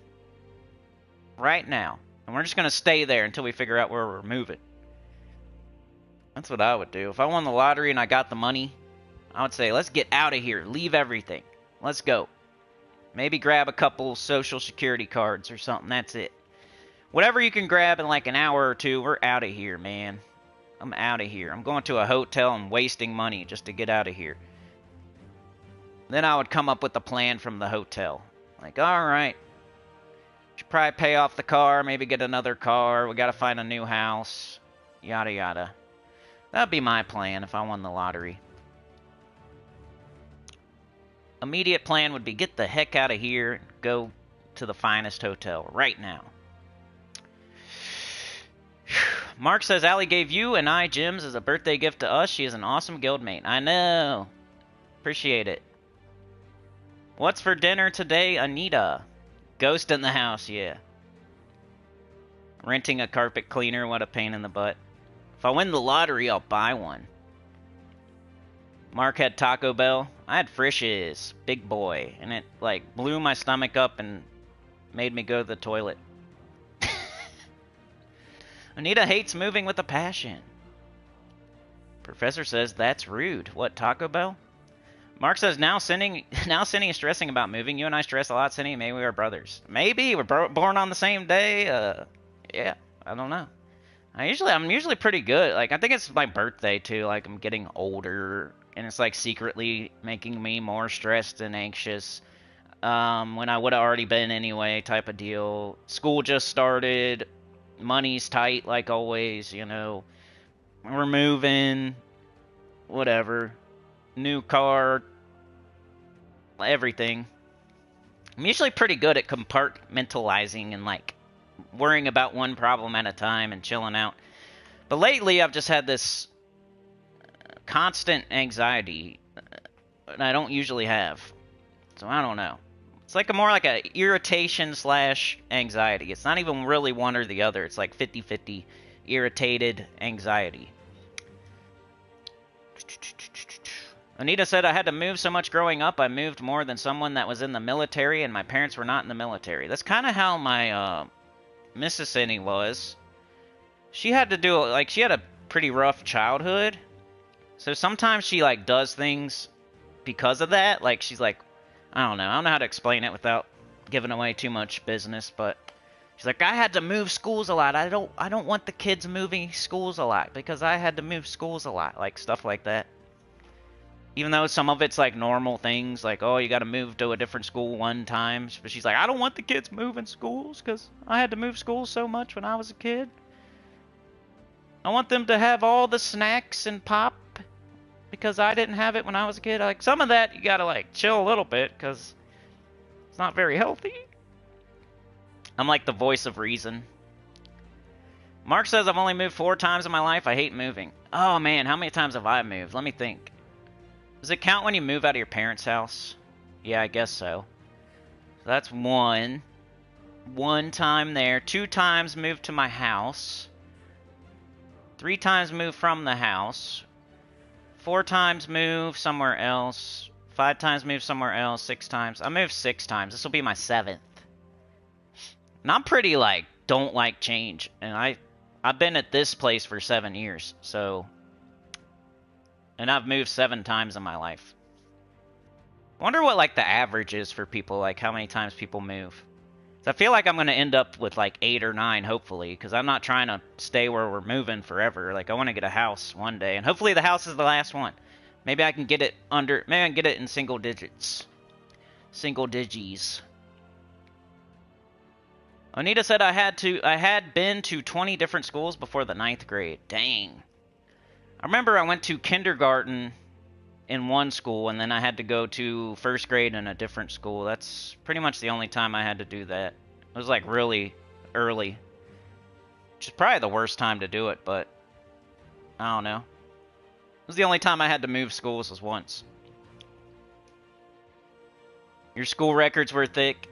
right now. And we're just going to stay there until we figure out where we're moving. That's what I would do. If I won the lottery and I got the money, I would say, let's get out of here. Leave everything. Let's go. Maybe grab a couple social security cards or something. That's it. Whatever you can grab in like an hour or two, we're out of here, man. I'm out of here. I'm going to a hotel and wasting money just to get out of here. Then I would come up with a plan from the hotel. Like, alright. Should probably pay off the car, maybe get another car. We gotta find a new house. Yada yada. That'd be my plan if I won the lottery. Immediate plan would be get the heck out of here and go to the finest hotel right now. Mark says, Allie gave you and I gems as a birthday gift to us. She is an awesome guildmate. I know. Appreciate it. What's for dinner today, Anita? Ghost in the house, yeah. Renting a carpet cleaner, what a pain in the butt. If I win the lottery, I'll buy one. Mark had Taco Bell. I had Frisch's, big boy, and it like blew my stomach up and made me go to the toilet. Anita hates moving with a passion. Professor says that's rude. What, Taco Bell? Mark says now Sinny is stressing about moving. You and I stress a lot, Sinny. Maybe we are brothers. Maybe we're born on the same day. Yeah, I don't know. I'm usually pretty good. Like I think it's my birthday too. Like I'm getting older, and it's like secretly making me more stressed and anxious. When I would have already been anyway, type of deal. School just started. Money's tight, like always. You know, we're moving. Whatever. New car. Everything. I'm usually pretty good at compartmentalizing and like worrying about one problem at a time and chilling out. But lately I've just had this constant anxiety that I don't usually have. So I don't know. It's like more like a irritation / anxiety. It's not even really one or the other. It's like 50-50 irritated anxiety. Anita said, I had to move so much growing up. I moved more than someone that was in the military, and my parents were not in the military. That's kind of how my Mrs. Sinny was. She had to do, like, she had a pretty rough childhood. So sometimes she, like, does things because of that. Like, she's like, I don't know how to explain it without giving away too much business, but she's like, I had to move schools a lot. I don't want the kids moving schools a lot because I had to move schools a lot. Like, stuff like that. Even though some of it's like normal things, like, oh, you got to move to a different school one time. But she's like, I don't want the kids moving schools because I had to move schools so much when I was a kid. I want them to have all the snacks and pop because I didn't have it when I was a kid. Like, some of that, you got to, like, chill a little bit because it's not very healthy. I'm like the voice of reason. Mark says I've only moved 4 times in my life. I hate moving. Oh, man, how many times have I moved? Let me think. Does it count when you move out of your parents' house? Yeah, I guess so. So that's 1. 1 time there. 2 times moved to my house. 3 times moved from the house. 4 times moved somewhere else. 5 times moved somewhere else. 6 times. I moved 6 times. This will be my 7th. And I'm pretty, like, don't like change. And I've been at this place for 7 years, so... And I've moved 7 times in my life. I wonder what, like, the average is for people, like, how many times people move. So I feel like I'm going to end up with, like, 8 or 9, hopefully, because I'm not trying to stay where we're moving forever. Like, I want to get a house one day, and hopefully the house is the last one. Maybe I can get it maybe I can get it in single digits. Single digis. Anita said I had been to 20 different schools before the 9th grade. Dang. I remember I went to kindergarten in one school, and then I had to go to 1st grade in a different school. That's pretty much the only time I had to do that. It was like really early. Which is probably the worst time to do it, but I don't know. It was the only time I had to move schools was once. Your school records were thick.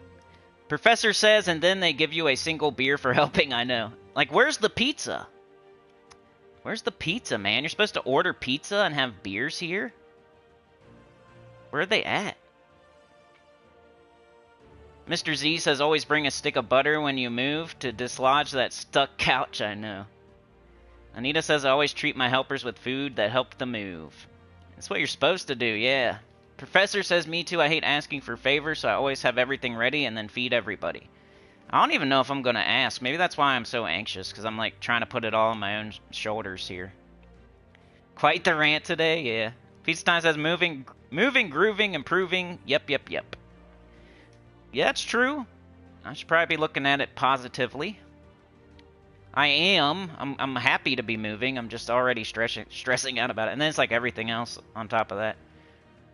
Professor says, and then they give you a single beer for helping, I know. Like, where's the pizza? Where's the pizza, man? You're supposed to order pizza and have beers here? Where are they at? Mr. Z says, always bring a stick of butter when you move to dislodge that stuck couch, I know. Anita says, I always treat my helpers with food that help them move. That's what you're supposed to do, yeah. Professor says, me too, I hate asking for favors, so I always have everything ready and then feed everybody. I don't even know if I'm going to ask. Maybe that's why I'm so anxious, because I'm like trying to put it all on my own shoulders here. Quite the rant today, yeah. Pizza Time says, moving, grooving, improving, yep. Yeah, it's true. I should probably be looking at it positively. I am. I'm happy to be moving. I'm just already stressing out about it. And then it's like everything else on top of that.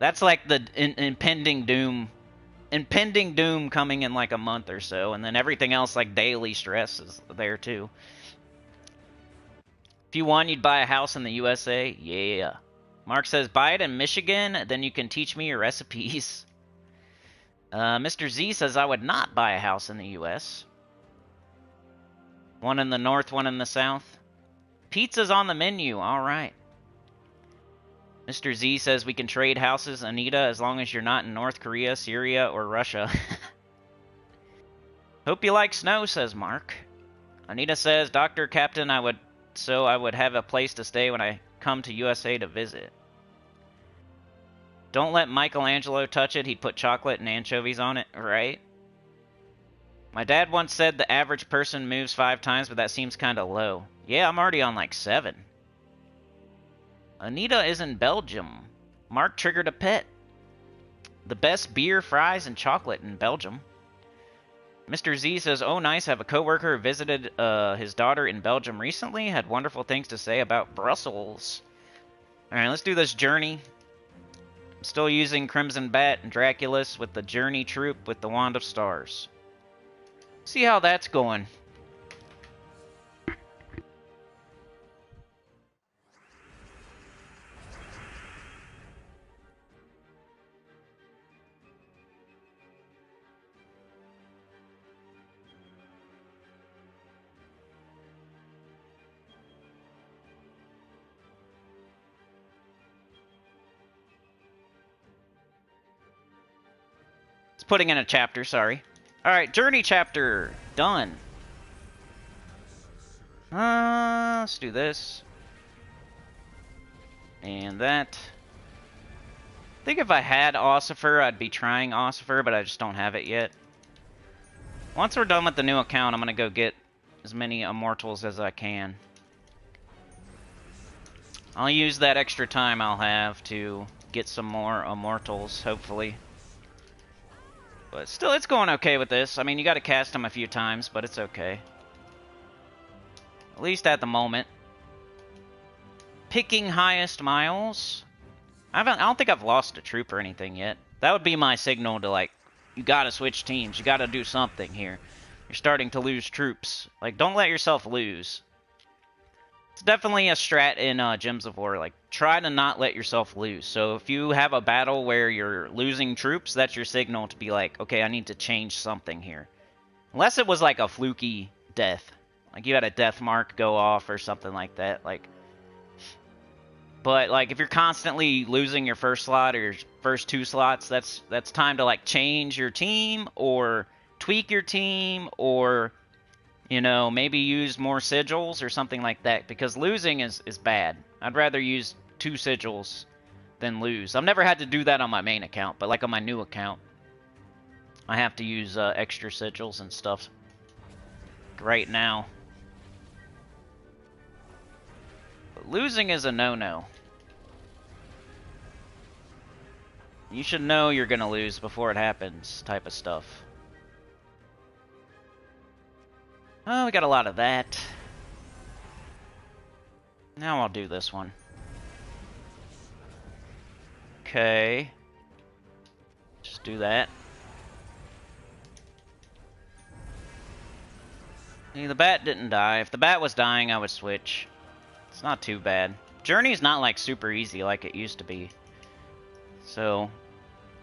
That's like the impending doom. Impending doom coming in like a month or so, and then everything else like daily stress is there too. If you won, you'd buy a house in the USA? Yeah. Mark says, buy it in Michigan, then you can teach me your recipes. Mr. Z says, I would not buy a house in the US. One in the north, one in the south. Pizza's on the menu, alright. Mr. Z says we can trade houses, Anita, as long as you're not in North Korea, Syria, or Russia. Hope you like snow, says Mark. Anita says, Dr. Captain, I would have a place to stay when I come to USA to visit. Don't let Michelangelo touch it. He'd put chocolate and anchovies on it, right? My dad once said the average person moves 5 times, but that seems kind of low. Yeah, I'm already on like 7. Anita is in Belgium. Mark triggered a pet. The best beer, fries, and chocolate in Belgium. Mr. Z says, oh nice, I have a coworker who visited his daughter in Belgium recently. Had wonderful things to say about Brussels. Alright, let's do this journey. I'm still using Crimson Bat and Draculus with the Journey Troop with the Wand of Stars. See how that's going. It's putting in a chapter, sorry. Alright, Journey chapter. Done. Let's do this. And that. I think if I had Ossifer, I'd be trying Ossifer, but I just don't have it yet. Once we're done with the new account, I'm going to go get as many Immortals as I can. I'll use that extra time I'll have to get some more Immortals, hopefully. But still, it's going okay with this. I mean, you got to cast them a few times, but it's okay. At least at the moment. Picking highest miles. I don't think I've lost a troop or anything yet. That would be my signal to, like, you got to switch teams. You got to do something here. You're starting to lose troops. Like, don't let yourself lose. It's definitely a strat in Gems of War. Like, try to not let yourself lose. So if you have a battle where you're losing troops, that's your signal to be like, okay, I need to change something here. Unless it was like a fluky death. Like you had a death mark go off or something like that. But like if you're constantly losing your first slot or your first 2 slots, that's time to like change your team or tweak your team or, you know, maybe use more sigils or something like that, because losing is bad. I'd rather use 2 sigils than lose. I've never had to do that on my main account, but like on my new account, I have to use extra sigils and stuff right now. But losing is a no-no. You should know you're gonna lose before it happens, type of stuff. Oh, we got a lot of that. Now I'll do this one. Okay. Just do that. See, the bat didn't die. If the bat was dying, I would switch. It's not too bad. Journey's not like super easy like it used to be. So,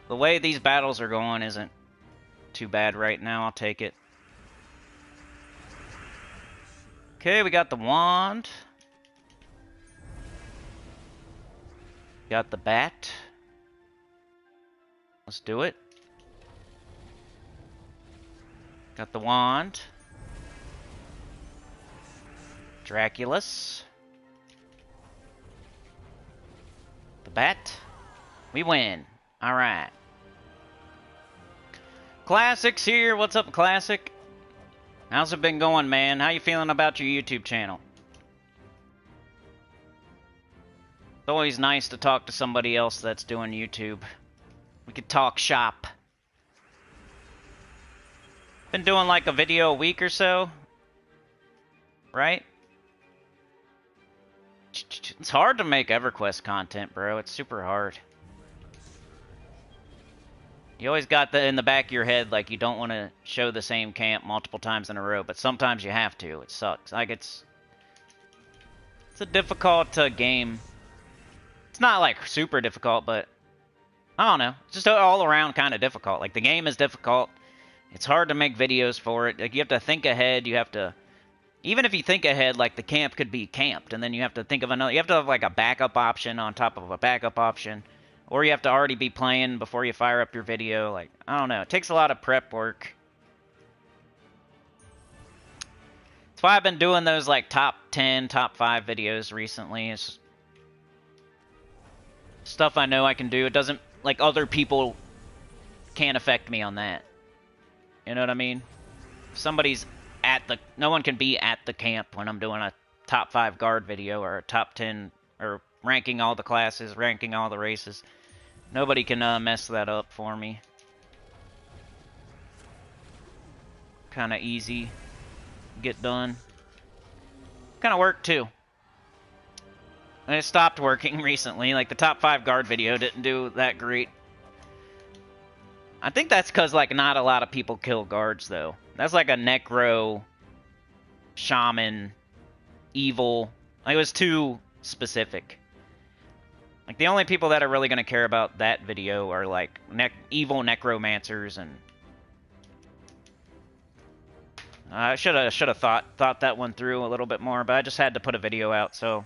the way these battles are going isn't too bad right now. I'll take it. Okay, we got the wand. Got the bat. Let's do it. Got the wand. Draculus. The bat. We win. Alright. Classic's here. What's up, Classic? How's it been going, man? How you feeling about your YouTube channel? It's always nice to talk to somebody else that's doing YouTube. We could talk shop. Been doing like a video a week or so. Right? It's hard to make EverQuest content, bro. It's super hard. You always got in the back of your head, like, you don't want to show the same camp multiple times in a row, but sometimes you have to. It sucks. Like, it's a difficult game. It's not, like, super difficult, but I don't know. It's just all around kind of difficult. Like, the game is difficult. It's hard to make videos for it. Like, you have to think ahead. You have to Even if you think ahead, like the camp could be camped, and then you have to think of another. You have to have like a backup option on top of a backup option, or you have to already be playing before you fire up your video. Like, I don't know. It takes a lot of prep work. That's why I've been doing those like top 10, top 5 videos recently. It's stuff I know I can do. It doesn't, like, other people can't affect me on that. You know what I mean? If somebody's at the, no one can be at the camp when I'm doing a top 5 guard video or a top 10, or ranking all the classes, ranking all the races. Nobody can mess that up for me. Kind of easy. Get done. Kind of work too. And it stopped working recently. Like the top 5 guard video didn't do that great. I think that's because like not a lot of people kill guards though. That's like a necro, shaman, evil. Like, it was too specific. Like the only people that are really gonna care about that video are like evil necromancers and. I should have thought that one through a little bit more, but I just had to put a video out, so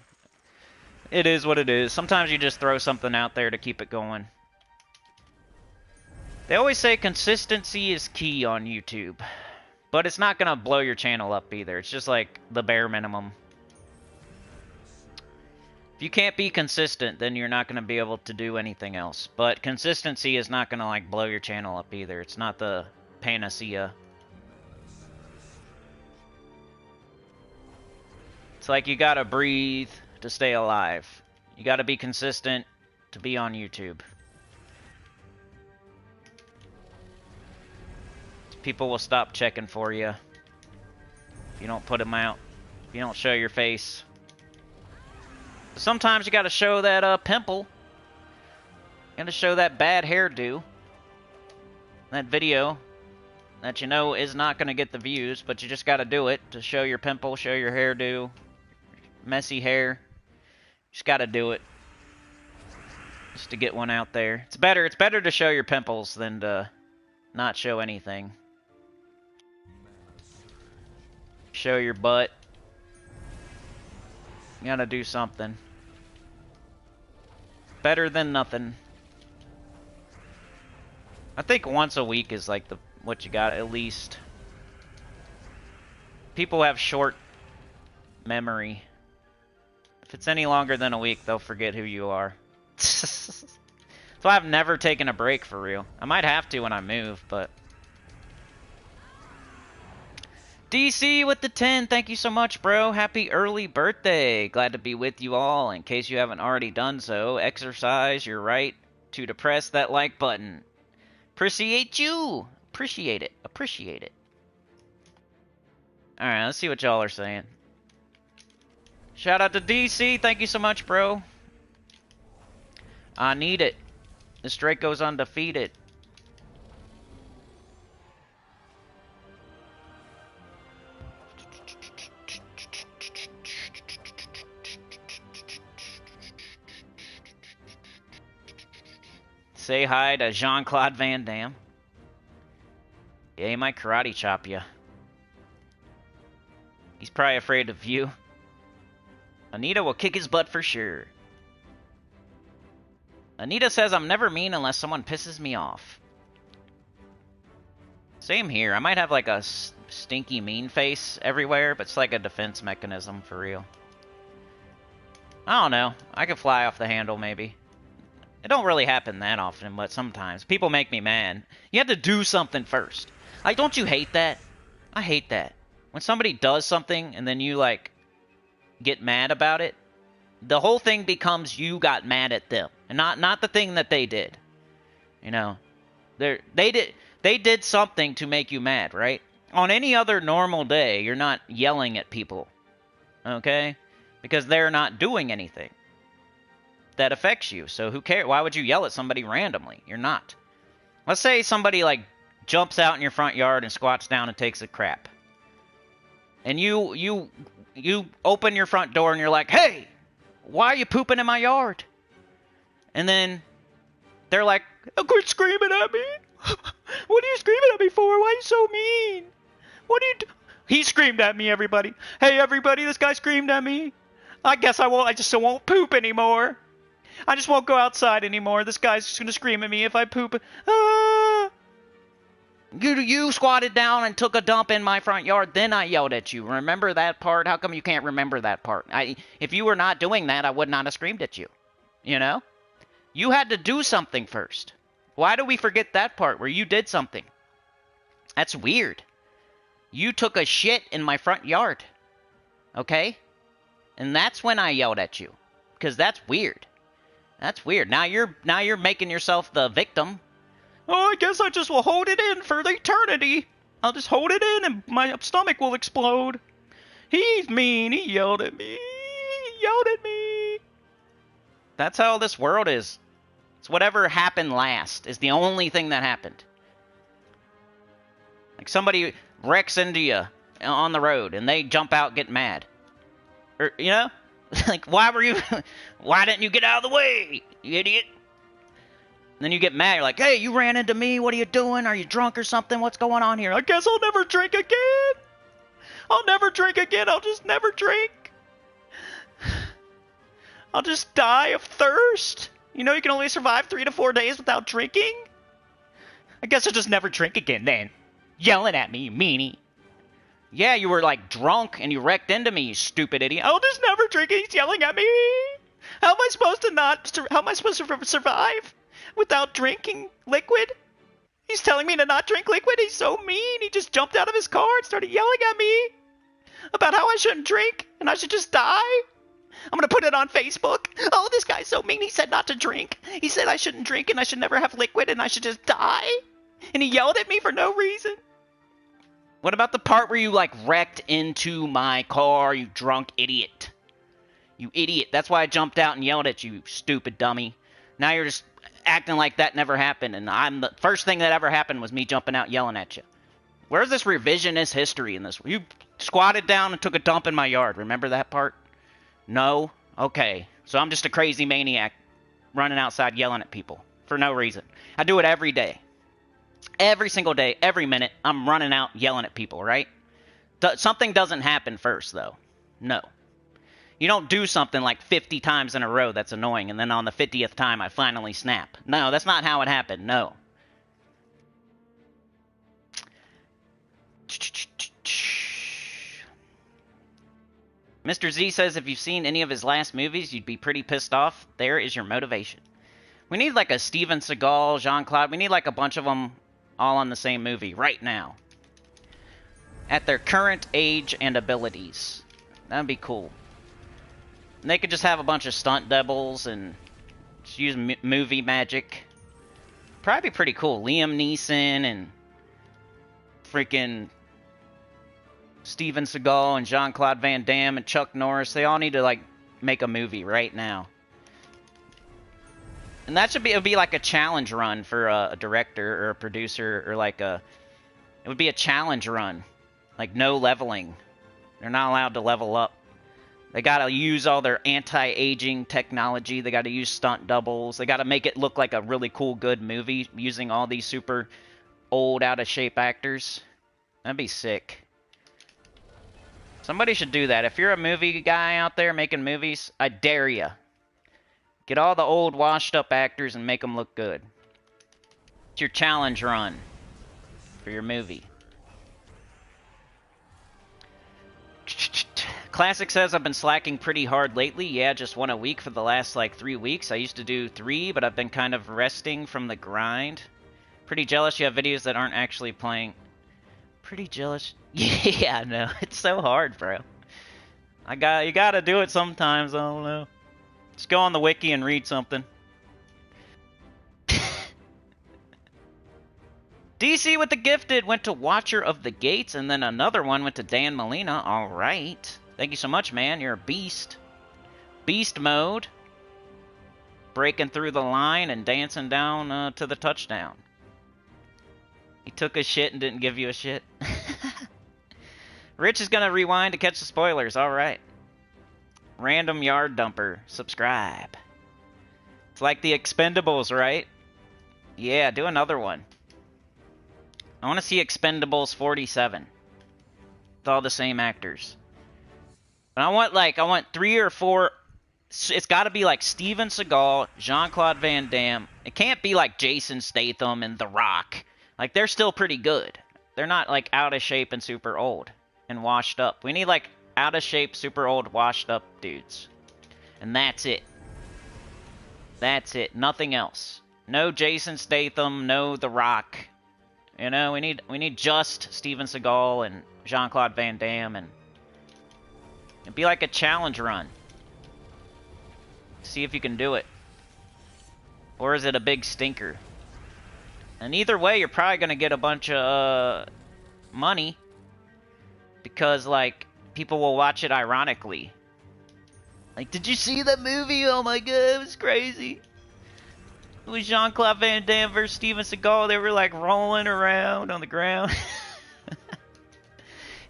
it is what it is. Sometimes you just throw something out there to keep it going. They always say consistency is key on YouTube, but it's not gonna blow your channel up either. It's just like the bare minimum. If you can't be consistent, then you're not gonna be able to do anything else. But consistency is not gonna like blow your channel up either. It's not the panacea. It's like you gotta breathe to stay alive. You gotta be consistent to be on YouTube. People will stop checking for you if you don't put them out, if you don't show your face. Sometimes you gotta show that pimple. You gotta show that bad hairdo. That video that you know is not gonna get the views, but you just gotta do it to show your pimple, show your hairdo. Messy hair. Just gotta do it. Just to get one out there. It's better to show your pimples than to not show anything. Show your butt. You gotta do something. Better than nothing. I think once a week is like what you got at least. People have short memory. If it's any longer than a week, they'll forget who you are. So I've never taken a break for real. I might have to when I move, but... DC with the 10, thank you so much, bro. Happy early birthday. Glad to be with you all. In case you haven't already done so, exercise your right to depress that like button. Appreciate you. Appreciate it. Appreciate it. Alright, let's see what y'all are saying. Shout out to DC. Thank you so much, bro. I need it. This Draco's undefeated. Say hi to Jean-Claude Van Damme. Yeah, he might karate chop you. He's probably afraid of you. Anita will kick his butt for sure. Anita says I'm never mean unless someone pisses me off. Same here. I might have like a stinky mean face everywhere, but it's like a defense mechanism for real. I don't know. I could fly off the handle maybe. It don't really happen that often, but sometimes. People make me mad. You have to do something first. Like, don't you hate that? I hate that. When somebody does something and then you like get mad about it, the whole thing becomes you got mad at them, and not the thing that they did. You know, they did something to make you mad, right? On any other normal day, you're not yelling at people, okay? Because they're not doing anything that affects you. So who cares? Why would you yell at somebody randomly? You're not. Let's say somebody like jumps out in your front yard and squats down and takes a crap, and you open your front door and you're like, hey, why are you pooping in my yard? And then they're like, oh, quit screaming at me. What are you screaming at me for? Why are you so mean? He screamed at me, everybody. Hey, everybody, this guy screamed at me. I guess I just won't poop anymore. I just won't go outside anymore. This guy's just going to scream at me if I poop. Ah! You squatted down and took a dump in my front yard, then I yelled at you. Remember that part? How come you can't remember that part? If you were not doing that, I would not have screamed at you. You know? You had to do something first. Why do we forget that part where you did something? That's weird. You took a shit in my front yard. Okay? And that's when I yelled at you. Because that's weird. That's weird. Now you're making yourself the victim. Oh, I guess I just will hold it in for the eternity. I'll just hold it in and my stomach will explode. He's mean. He yelled at me. He yelled at me. That's how this world is. It's whatever happened last is the only thing that happened. Like somebody wrecks into you on the road and they jump out, get mad. Or, you know? Like, why didn't you get out of the way, you idiot? And then you get mad. You're like, hey, you ran into me. What are you doing? Are you drunk or something? What's going on here? I guess I'll never drink again. I'll never drink again. I'll just never drink. I'll just die of thirst. You know you can only survive 3 to 4 days without drinking? I guess I'll just never drink again then. Yelling at me, you meanie. Yeah, you were like drunk and you wrecked into me, you stupid idiot. I'll just never drink it. He's yelling at me. How am I supposed to survive without drinking liquid? He's telling me to not drink liquid. He's so mean. He just jumped out of his car and started yelling at me about how I shouldn't drink and I should just die. I'm going to put it on Facebook. Oh, this guy's so mean. He said not to drink. He said I shouldn't drink and I should never have liquid and I should just die. And he yelled at me for no reason. What about the part where you, like, wrecked into my car, you drunk idiot? You idiot. That's why I jumped out and yelled at you, stupid dummy. Now you're just acting like that never happened, and the first thing that ever happened was me jumping out yelling at you. Where's this revisionist history in this? You squatted down and took a dump in my yard. Remember that part? No? Okay. So I'm just a crazy maniac running outside yelling at people for no reason. I do it every day. Every single day, every minute, I'm running out yelling at people, right? Something doesn't happen first, though. No. You don't do something like 50 times in a row that's annoying, and then on the 50th time, I finally snap. No, that's not how it happened. No. Mr. Z says if you've seen any of his last movies, you'd be pretty pissed off. There is your motivation. We need like a Steven Seagal, Jean-Claude. We need like a bunch of them all on the same movie right now. At their current age and abilities. That'd be cool. And they could just have a bunch of stunt doubles and just use movie magic. Probably be pretty cool. Liam Neeson and freaking Steven Seagal and Jean-Claude Van Damme and Chuck Norris. They all need to like make a movie right now. And that it'd be like a challenge run for a director or a producer, or like it would be a challenge run. Like no leveling. They're not allowed to level up. They gotta use all their anti-aging technology. They gotta use stunt doubles. They gotta make it look like a really cool, good movie using all these super old, out-of-shape actors. That'd be sick. Somebody should do that. If you're a movie guy out there making movies, I dare ya. Get all the old, washed-up actors and make them look good. It's your challenge run for your movie. Classic says, I've been slacking pretty hard lately. Yeah, just one a week for the last, like, 3 weeks. I used to do 3, but I've been kind of resting from the grind. Pretty jealous you have videos that aren't actually playing. Pretty jealous. Yeah, I know. It's so hard, bro. You gotta do it sometimes, I don't know. Just go on the wiki and read something. DC with the gifted went to Watcher of the Gates, and then another one went to Dan Molina. All right. Thank you so much, man. You're a beast. Beast mode. Breaking through the line and dancing down to the touchdown. He took a shit and didn't give you a shit. Rich is going to rewind to catch the spoilers. All right. Random Yard Dumper. Subscribe. It's like the Expendables, right? Yeah, do another one. I want to see Expendables 47. with all the same actors. But I want 3 or 4. It's got to be like Steven Seagal, Jean-Claude Van Damme. It can't be like Jason Statham and The Rock. Like, they're still pretty good. They're not like out of shape and super old and washed up. We need like out of shape, super old, washed up dudes. And that's it. That's it. Nothing else. No Jason Statham, no The Rock. You know, we need just Steven Seagal and Jean-Claude Van Damme, and it'd be like a challenge run. See if you can do it. Or is it a big stinker? And either way, you're probably going to get a bunch of money. Because, like, people will watch it ironically. Like, did you see that movie? Oh my god, it was crazy. It was Jean-Claude Van Damme versus Steven Seagal. They were, like, rolling around on the ground.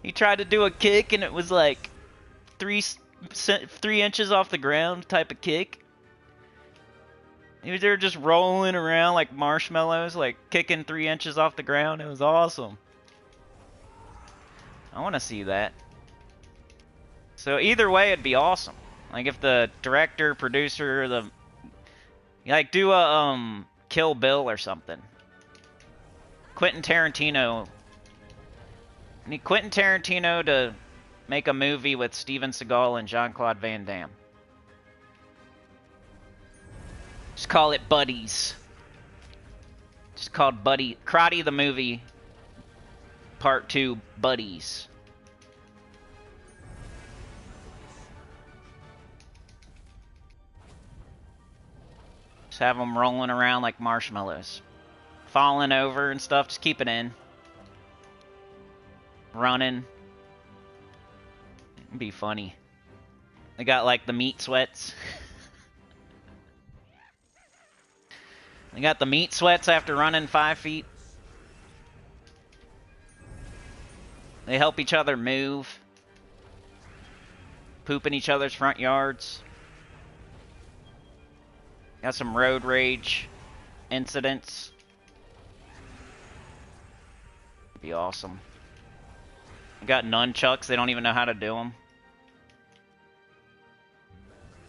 He tried to do a kick, and it was, like, 3 inches off the ground type of kick. They were just rolling around like marshmallows, like kicking 3 inches off the ground. It was awesome. I want to see that. So either way, it'd be awesome. Like if the director, producer, like do a Kill Bill or something. Quentin Tarantino. I need Quentin Tarantino to make a movie with Steven Seagal and Jean-Claude Van Damme. Just call it Buddies. Just called Buddy. Karate the Movie. Part 2, Buddies. Just have them rolling around like marshmallows. Falling over and stuff. Just keep it in. Running. It'd be funny. They got like the meat sweats. They got the meat sweats after running 5 feet. They help each other move. Poop in each other's front yards. Got some road rage incidents. Be awesome. They got nunchucks. They don't even know how to do them.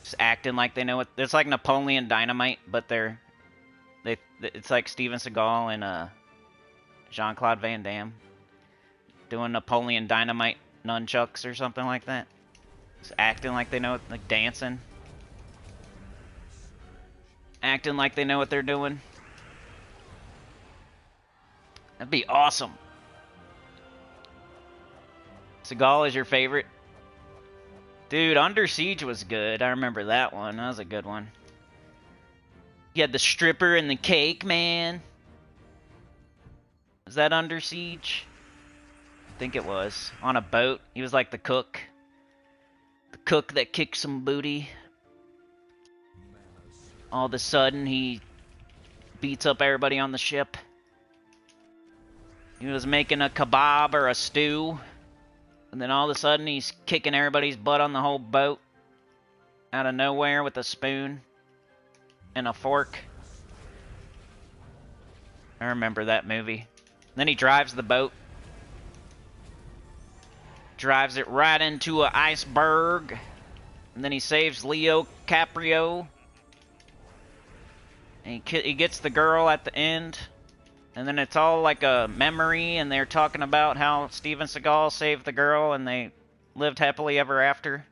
Just acting like they know what. It's like Napoleon Dynamite, but it's like Steven Seagal and Jean-Claude Van Damme doing Napoleon Dynamite nunchucks or something like that. Just acting like they know it, like dancing. Acting like they know what they're doing. That'd be awesome. Seagal is your favorite? Dude, Under Siege was good. I remember that one. That was a good one. You had the stripper and the cake, man. Was that Under Siege? I think it was. On a boat. He was like the cook. The cook that kicked some booty. All of a sudden, he beats up everybody on the ship. He was making a kebab or a stew. And then all of a sudden, he's kicking everybody's butt on the whole boat. Out of nowhere with a spoon. And a fork. I remember that movie. Then he drives the boat. Drives it right into an iceberg. And then he saves Leo Caprio. And he gets the girl at the end. And then it's all like a memory. And they're talking about how Steven Seagal saved the girl. And they lived happily ever after.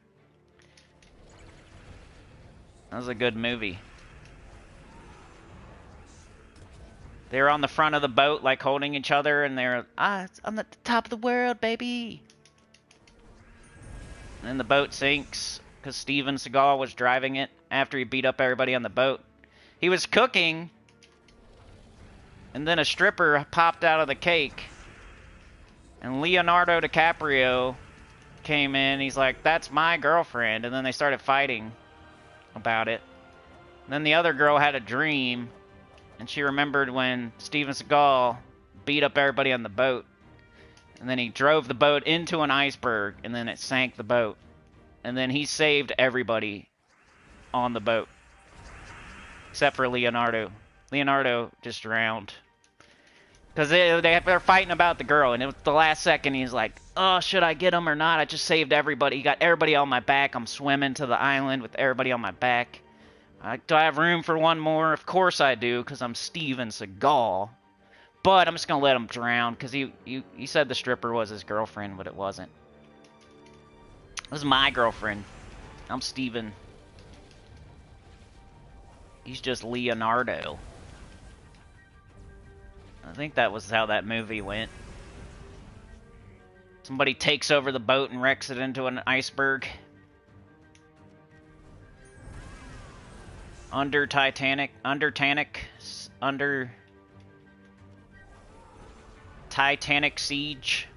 That was a good movie. They were on the front of the boat, like holding each other, and they're, it's on the top of the world, baby. And then the boat sinks because Steven Seagal was driving it after he beat up everybody on the boat. He was cooking, and then a stripper popped out of the cake, and Leonardo DiCaprio came in. He's like, "That's my girlfriend," and then they started fighting about it. And then the other girl had a dream. And she remembered when Steven Seagal beat up everybody on the boat. And then he drove the boat into an iceberg. And then it sank the boat. And then he saved everybody on the boat. Except for Leonardo. Leonardo just drowned. Because they're fighting about the girl, and it was the last second he's like, oh, should I get him or not? I just saved everybody. He got everybody on my back. I'm swimming to the island with everybody on my back. Do I have room for one more? Of course I do, because I'm Steven Seagal. But I'm just going to let him drown, because he said the stripper was his girlfriend, but it wasn't. It was my girlfriend. I'm Steven. He's just Leonardo. I think that was how that movie went. Somebody takes over the boat and wrecks it into an iceberg. Under Titanic siege.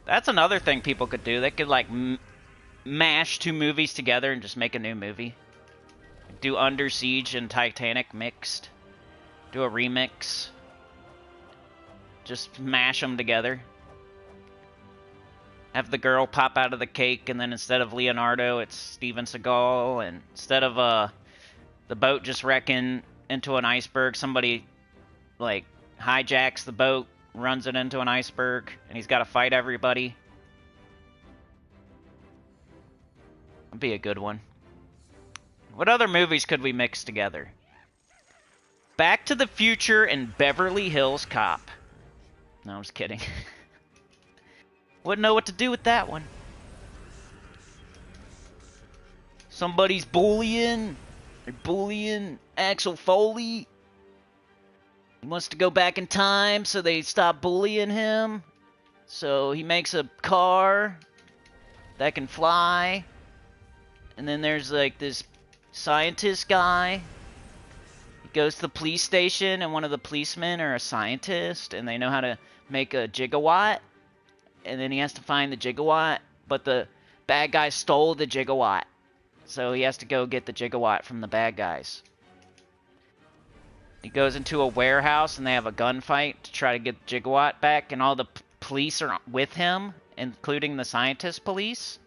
That's another thing people could do. They could like mash two movies together and just make a new movie. Do Under Siege and Titanic mixed. Do a remix. Just mash them together. Have the girl pop out of the cake, and then instead of Leonardo, it's Steven Seagal. And instead of the boat just wrecking into an iceberg, somebody like hijacks the boat, runs it into an iceberg, and he's got to fight everybody. That'd be a good one. What other movies could we mix together? Back to the Future and Beverly Hills Cop. No, I'm just kidding. Wouldn't know what to do with that one. Somebody's bullying. They're bullying Axel Foley. He wants to go back in time, so they stop bullying him. So he makes a car that can fly. And then there's like this scientist guy. He goes to the police station, and one of the policemen are a scientist, and they know how to make a gigawatt. And then he has to find the gigawatt, but the bad guy stole the gigawatt. So he has to go get the gigawatt from the bad guys. He goes into a warehouse, and they have a gunfight to try to get the gigawatt back, and all the police are with him, including the scientist police.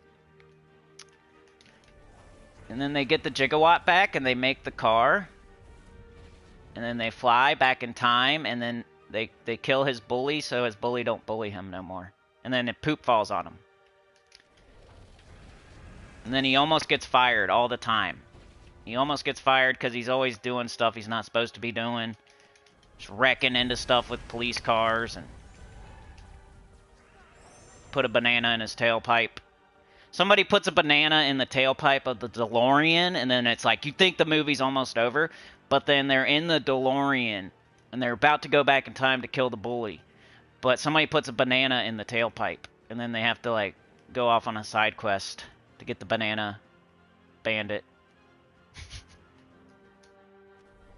And then they get the gigawatt back, and they make the car. And then they fly back in time, and then they kill his bully, so his bully don't bully him no more. And then poop falls on him. And then he almost gets fired all the time. He almost gets fired because he's always doing stuff he's not supposed to be doing. Just wrecking into stuff with police cars, and put a banana in his tailpipe. Somebody puts a banana in the tailpipe of the DeLorean, and then it's like, you think the movie's almost over, but then they're in the DeLorean, and they're about to go back in time to kill the bully. But somebody puts a banana in the tailpipe, and then they have to, like, go off on a side quest to get the banana bandit.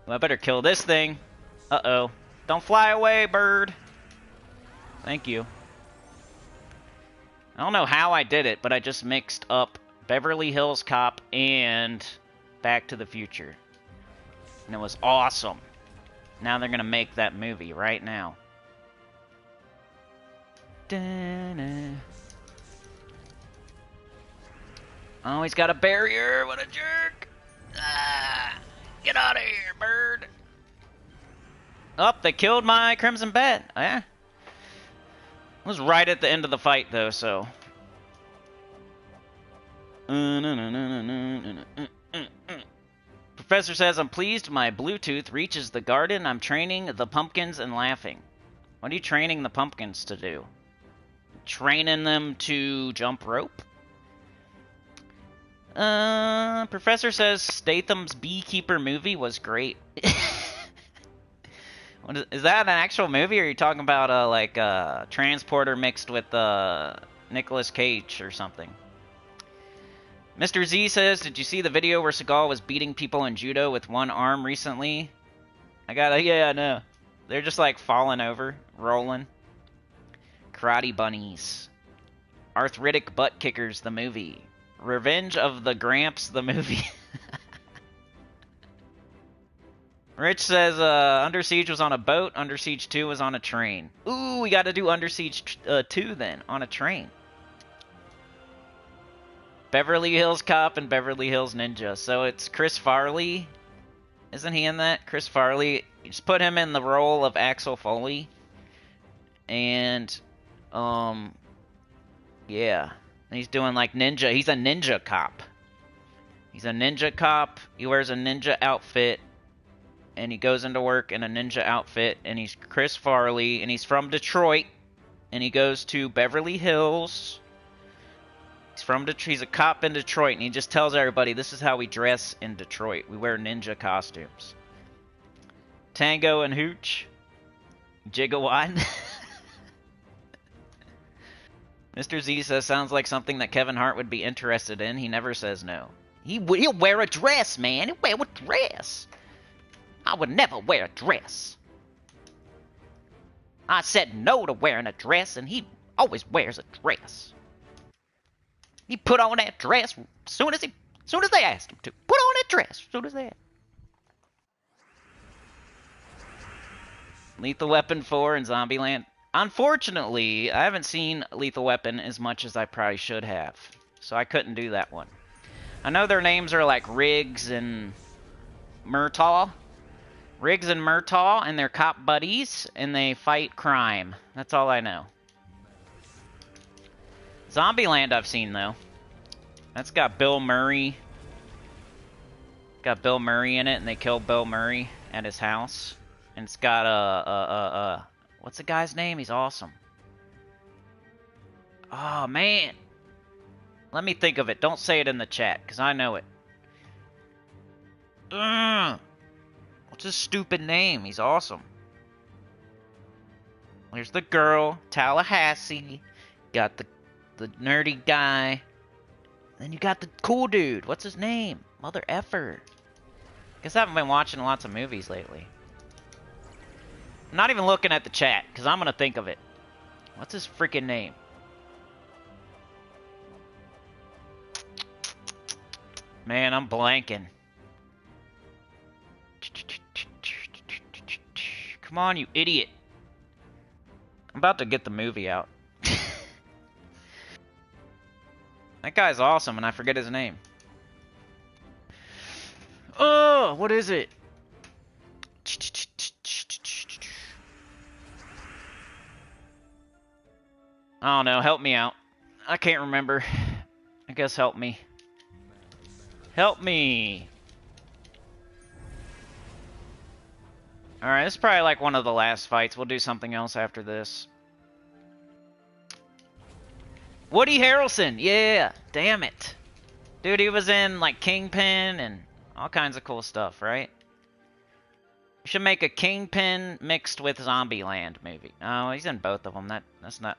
Well, I better kill this thing. Uh-oh. Don't fly away, bird. Thank you. I don't know how I did it, but I just mixed up Beverly Hills Cop and Back to the Future. And it was awesome. Now they're going to make that movie right now. Da-na. Oh, he's got a barrier. What a jerk. Ah, get out of here, bird. Oh, they killed my Crimson Bat. Yeah. It was right at the end of the fight, though, so. Professor says, I'm pleased my Bluetooth reaches the garden. I'm training the pumpkins and laughing. What are you training the pumpkins to do? Training them to jump rope? Professor says Statham's Beekeeper movie was great. Is that an actual movie, or are you talking about like a Transporter mixed with Nicolas Cage or something? Mr. Z says, did you see the video where Seagal was beating people in judo with one arm recently? Yeah, no. They're just like falling over, rolling. Karate Bunnies. Arthritic Butt Kickers, the movie. Revenge of the Gramps, the movie. Rich says, Under Siege was on a boat, Under Siege 2 was on a train. Ooh, we gotta do Under Siege 2 then, on a train. Beverly Hills Cop and Beverly Hills Ninja. So it's Chris Farley Isn't he in that? Chris Farley. Just put him in the role of Axel Foley. And, yeah. And he's doing like ninja. He's a ninja cop. He's a ninja cop. He wears a ninja outfit. And he goes into work in a ninja outfit. And he's Chris Farley. And he's from Detroit. And he goes to Beverly Hills. He's a cop in Detroit, and he just tells everybody this is how we dress in Detroit. We wear ninja costumes. Tango and Hooch. Gigawatt. Mr. Z says sounds like something that Kevin Hart would be interested in. He never says no. He'll wear a dress, man. He'll wear a dress. I would never wear a dress. I said no to wearing a dress, and he always wears a dress. He put on that dress as soon as they asked him to. Put on that dress as soon as they asked. Lethal Weapon 4 and Zombieland. Unfortunately, I haven't seen Lethal Weapon as much as I probably should have. So I couldn't do that one. I know their names are like Riggs and Murtaugh. Riggs and Murtaugh, and they're cop buddies, and they fight crime. That's all I know. Zombieland I've seen, though. That's got Bill Murray. Got Bill Murray in it, and they killed Bill Murray at his house. And it's got what's the guy's name? He's awesome. Oh, man. Let me think of it. Don't say it in the chat, because I know it. What's his stupid name? He's awesome. There's the girl, Tallahassee. Got the nerdy guy. Then you got the cool dude. What's his name? Mother effer. Guess I haven't been watching lots of movies lately. I'm not even looking at the chat, because I'm going to think of it. What's his freaking name? Man, I'm blanking. Come on, you idiot. I'm about to get the movie out. That guy's awesome, and I forget his name. Oh, what is it? I don't know. Help me out. I can't remember. I guess help me. Help me. Alright, this is probably like one of the last fights. We'll do something else after this. Woody Harrelson, yeah, damn it. Dude, he was in like Kingpin and all kinds of cool stuff, right? We should make a Kingpin mixed with Zombieland movie. Oh, he's in both of them. That's not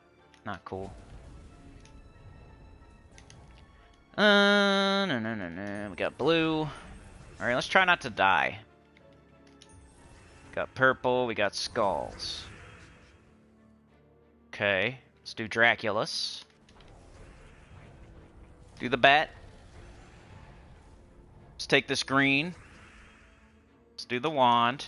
cool. No. We got blue. Alright, let's try not to die. Got purple, we got skulls. Okay, let's do Draculus. Do the bat. Let's take this green. Let's do the wand.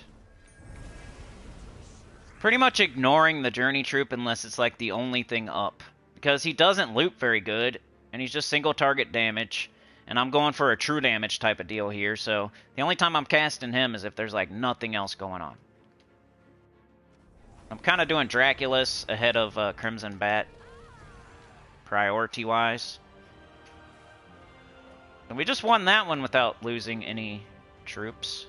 Pretty much ignoring the journey troop unless it's like the only thing up. Because he doesn't loot very good, and he's just single target damage. And I'm going for a true damage type of deal here, so the only time I'm casting him is if there's like nothing else going on. I'm kind of doing Draculus ahead of Crimson Bat, priority-wise. And we just won that one without losing any troops.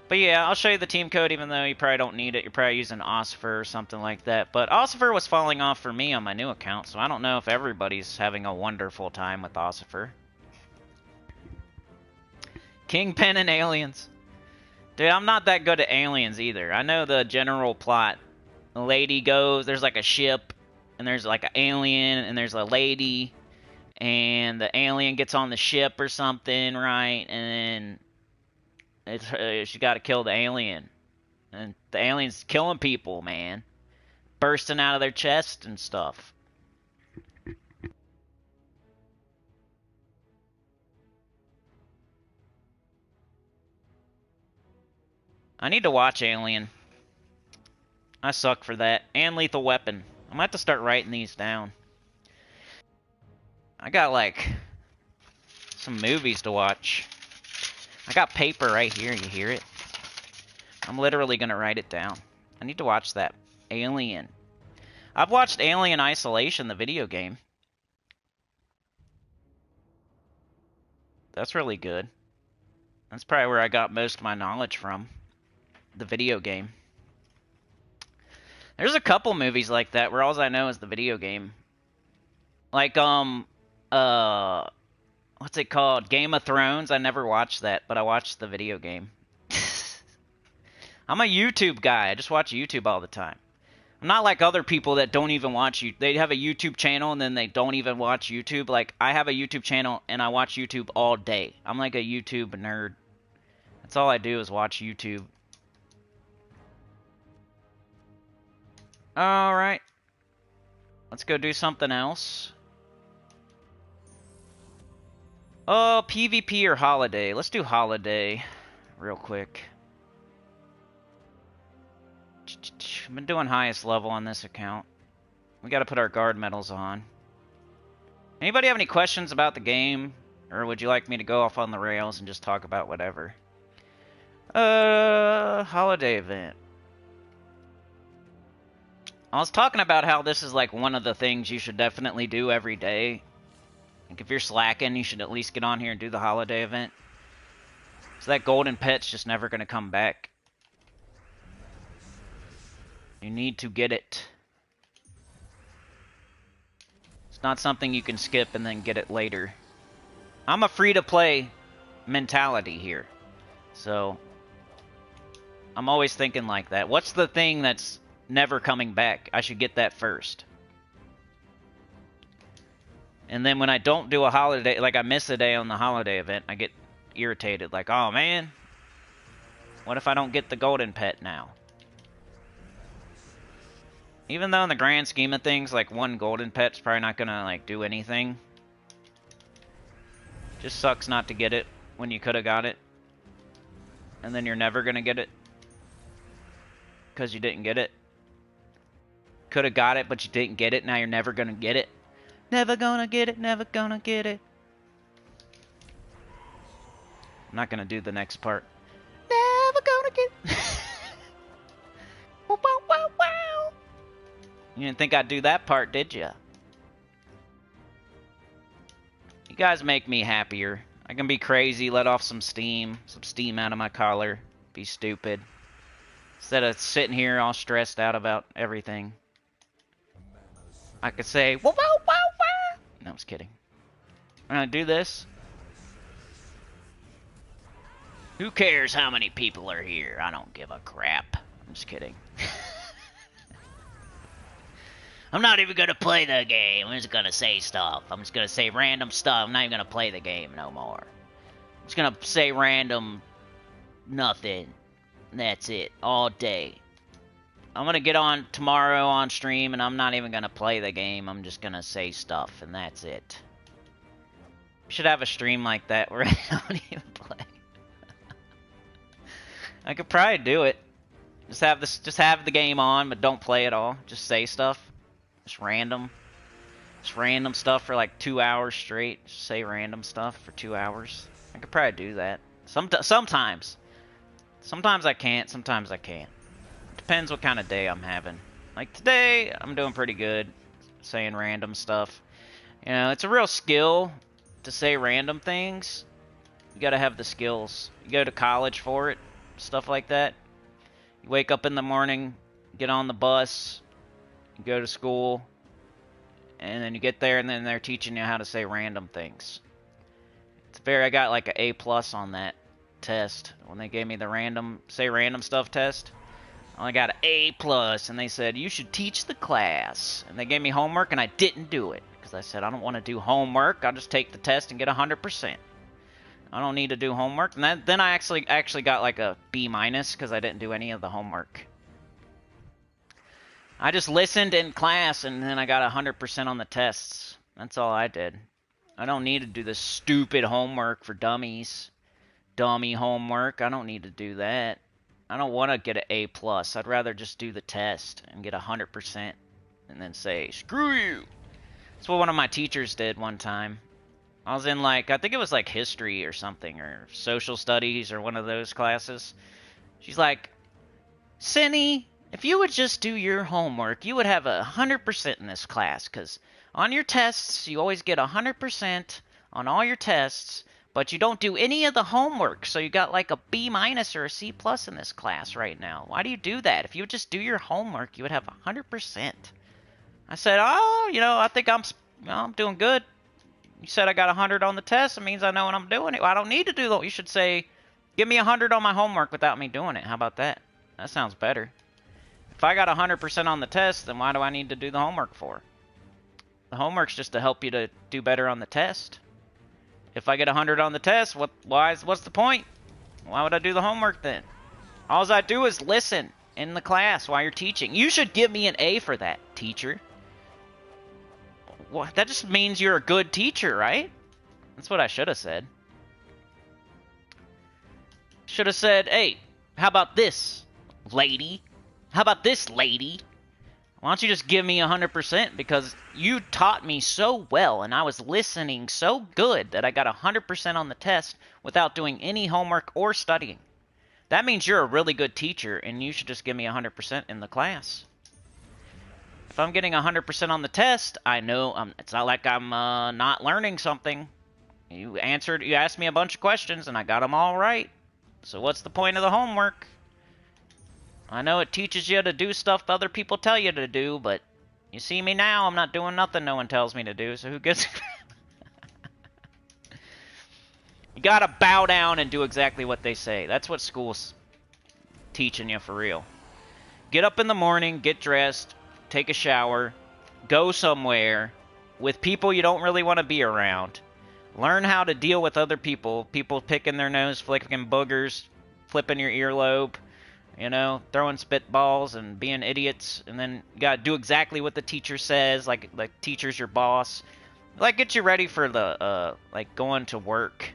But yeah, I'll show you the team code even though you probably don't need it. You're probably using Ossifer or something like that. But Ossifer was falling off for me on my new account, so I don't know if everybody's having a wonderful time with Ossifer. Kingpin and aliens. Dude, I'm not that good at aliens either. I know the general plot. The lady goes, there's like a ship, and there's like an alien, and there's a lady, and the alien gets on the ship or something, right? And then she got to kill the alien. And the alien's killing people, man. Bursting out of their chest and stuff. I need to watch Alien. I suck for that. And Lethal Weapon. I'm gonna have to start writing these down. I got, like, some movies to watch. I got paper right here, you hear it? I'm literally gonna write it down. I need to watch that. Alien. I've watched Alien Isolation, the video game. That's really good. That's probably where I got most of my knowledge from. The video game. There's a couple movies like that where all I know is the video game. Like, what's it called? Game of Thrones. I never watched that, but I watched the video game. I'm a YouTube guy. I just watch YouTube all the time. I'm not like other people that don't even watch you. They have a YouTube channel and then they don't even watch YouTube. Like, I have a YouTube channel and I watch YouTube all day. I'm like a YouTube nerd. That's all I do is watch YouTube. Alright. Let's go do something else. Oh, PvP or Holiday? Let's do Holiday real quick. I've been doing highest level on this account. We gotta put our guard medals on. Anybody have any questions about the game? Or would you like me to go off on the rails and just talk about whatever? Holiday event. I was talking about how this is like one of the things you should definitely do every day. Like if you're slacking, you should at least get on here and do the holiday event. So that golden pet's just never gonna come back. You need to get it. It's not something you can skip and then get it later. I'm a free-to-play mentality here. So, I'm always thinking like that. What's the thing that's never coming back? I should get that first. And then when I don't do a holiday, like I miss a day on the holiday event, I get irritated. Like, oh man, what if I don't get the golden pet now? Even though in the grand scheme of things, like one golden pet's probably not gonna like do anything. Just sucks not to get it when you could have got it. And then you're never gonna get it. Because you didn't get it. Could have got it, but you didn't get it. Now you're never gonna get it. Never gonna get it, never gonna get it. I'm not gonna do the next part. Never gonna get it. Wow, wow, wow, wow. You didn't think I'd do that part, did ya? You guys make me happier. I can be crazy, let off some steam out of my collar, be stupid. Instead of sitting here all stressed out about everything. I could say, wow, wow, wow, wow. No, I was kidding. I'm gonna do this. Who cares how many people are here? I don't give a crap. I'm just kidding. I'm not even gonna play the game. I'm just gonna say stuff. I'm just gonna say random stuff. I'm not even gonna play the game no more. I'm just gonna say random nothing. That's it. All day. I'm gonna get on tomorrow on stream and I'm not even gonna play the game. I'm just gonna say stuff and that's it. We should have a stream like that where I don't even play. I could probably do it. Just have the game on, but don't play at all. Just say stuff. Just random stuff for like 2 hours straight. Just say random stuff for 2 hours. I could probably do that. Sometimes. Sometimes I can't, sometimes I can't. Depends what kind of day I'm having. Like today, I'm doing pretty good saying random stuff. You know, it's a real skill to say random things. You gotta have the skills. You go to college for it, stuff like that. You wake up in the morning, get on the bus, you go to school, and then you get there and then they're teaching you how to say random things. I got like an A+ on that test. When they gave me the say random stuff test, I only got an A+, and they said, you should teach the class. And they gave me homework and I didn't do it. Because I said, I don't want to do homework, I'll just take the test and get 100%. I don't need to do homework. And then I actually got like a B- because I didn't do any of the homework. I just listened in class and then I got 100% on the tests. That's all I did. I don't need to do this stupid homework for dummies. Dummy homework. I don't need to do that. I don't want to get an A+. I'd rather just do the test and get 100% and then say, screw you. That's what one of my teachers did one time. I was in like, I think it was like history or something, or social studies or one of those classes. She's like, Sinny, if you would just do your homework, you would have 100% in this class, because on your tests, you always get 100% on all your tests, but you don't do any of the homework, so you got like a B minus or a C plus in this class right now. Why do you do that? If you would just do your homework, you would have 100%. I said, oh, I think I'm doing good. You said I got 100 on the test. It means I know what I'm doing. I don't need to do that. You should say, give me 100 on my homework without me doing it. How about that? That sounds better. If I got 100% on the test, then why do I need to do the homework for? The homework's just to help you to do better on the test. If I get 100 on the test, what's the point? Why would I do the homework then? All I do is listen in the class while you're teaching. You should give me an A for that, teacher. Well, that just means you're a good teacher, right? That's what I should have said. Should have said, hey, how about this, lady? How about this, lady? Why don't you just give me 100%? Because you taught me so well, and I was listening so good that I got 100% on the test without doing any homework or studying. That means you're a really good teacher, and you should just give me 100% in the class. If I'm getting 100% on the test, I know it's not like I'm not learning something. You asked me a bunch of questions, and I got them all right. So what's the point of the homework? I know it teaches you to do stuff other people tell you to do, but you see me now, I'm not doing nothing no one tells me to do, so who gives a crap? You gotta bow down and do exactly what they say. That's what school's teaching you for real. Get up in the morning, get dressed, take a shower, go somewhere with people you don't really want to be around. Learn how to deal with other people picking their nose, flicking boogers, flipping your earlobe, throwing spitballs and being idiots. And then you gotta do exactly what the teacher says, like teacher's your boss. Like, get you ready for the going to work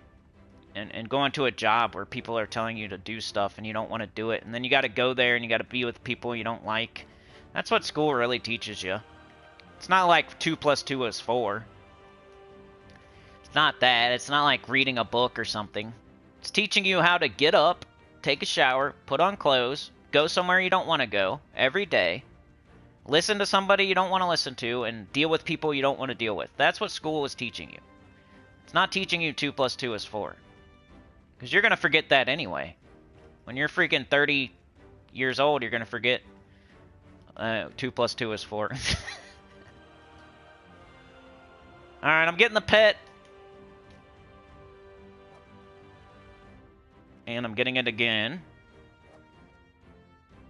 and going to a job where people are telling you to do stuff and you don't want to do it, and then you gotta go there and you gotta be with people you don't like. That's what school really teaches you. It's not like 2 plus 2 is 4. It's not that. It's not like reading a book or something. It's teaching you how to get up, take a shower, put on clothes, go somewhere you don't want to go every day, listen to somebody you don't want to listen to, and deal with people you don't want to deal with. That's what school is teaching you. It's not teaching you 2 plus 2 is 4. Because you're going to forget that anyway. When you're freaking 30 years old, you're going to forget 2 plus 2 is 4. Alright, I'm getting the pet. And I'm getting it again.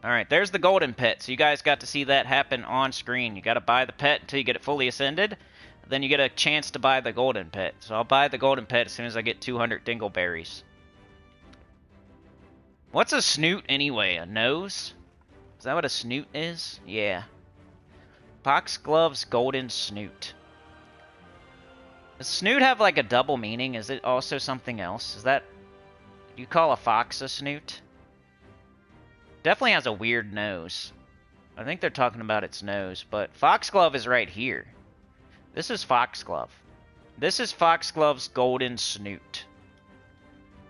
Alright, there's the golden pet. So you guys got to see that happen on screen. You got to buy the pet until you get it fully ascended. Then you get a chance to buy the golden pet. So I'll buy the golden pet as soon as I get 200 dingleberries. What's a snoot anyway? A nose? Is that what a snoot is? Yeah. Foxglove's golden snoot. Does snoot have like a double meaning? Is it also something else? Is that... Do you call a fox a snoot? Definitely has a weird nose. I think they're talking about its nose, but Foxglove is right here. This is Foxglove. This is Foxglove's golden snoot.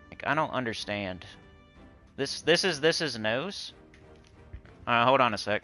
Like, I don't understand. This is nose? Hold on a sec.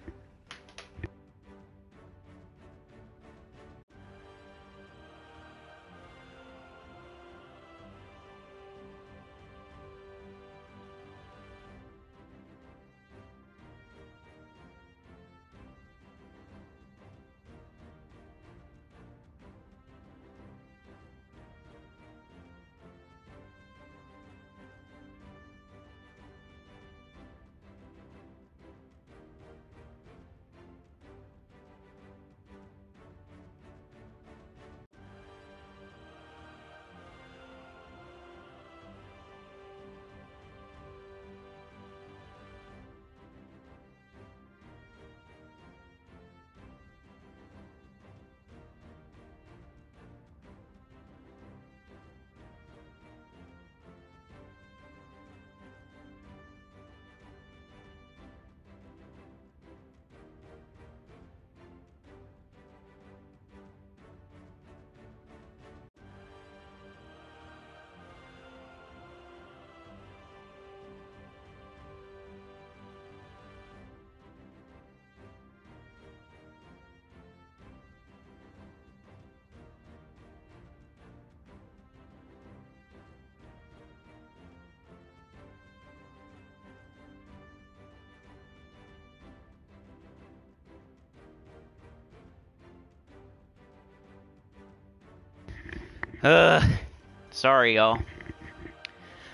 Sorry, y'all.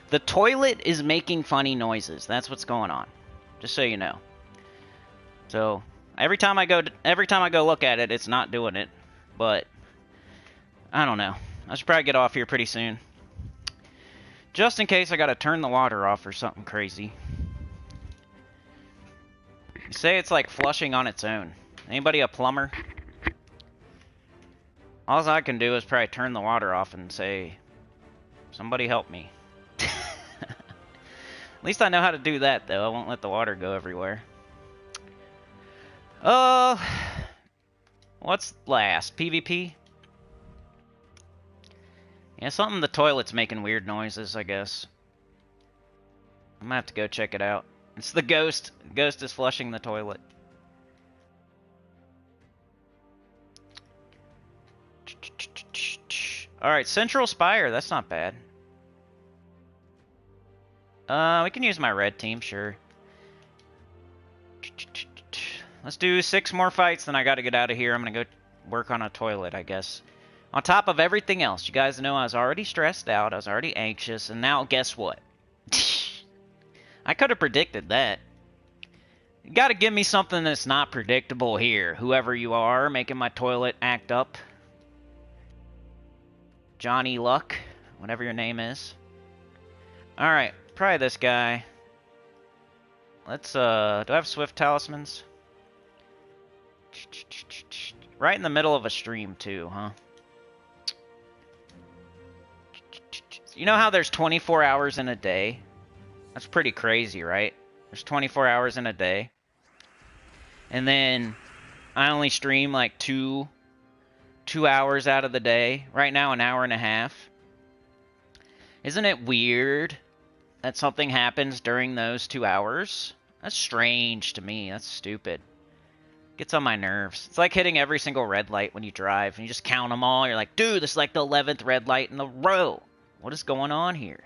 The toilet is making funny noises. That's what's going on. Just so you know. So every time I go look at it, it's not doing it. But I don't know. I should probably get off here pretty soon. Just in case I gotta turn the water off or something crazy. You say it's like flushing on its own. Anybody a plumber? All I can do is probably turn the water off and say, somebody help me. At least I know how to do that, though. I won't let the water go everywhere. What's last? PvP? Yeah, something in the toilet's making weird noises, I guess. I'm gonna have to go check it out. It's the ghost. Ghost is flushing the toilet. Alright, Central Spire. That's not bad. We can use my red team, sure. Let's do 6 more fights, then I gotta get out of here. I'm gonna go work on a toilet, I guess. On top of everything else, you guys know I was already stressed out, I was already anxious, and now guess what? I could have predicted that. You gotta give me something that's not predictable here, whoever you are, making my toilet act up. Johnny Luck, whatever your name is. Alright, probably this guy. Let's, do I have Swift Talismans? Right in the middle of a stream, too, huh? You know how there's 24 hours in a day? That's pretty crazy, right? There's 24 hours in a day. And then I only stream like two hours out of the day. Right now, an hour and a half. Isn't it weird that something happens during those 2 hours? That's strange to me. That's stupid. Gets on my nerves. It's like hitting every single red light when you drive. And you just count them all. You're like, dude, this is like the 11th red light in a row. What is going on here?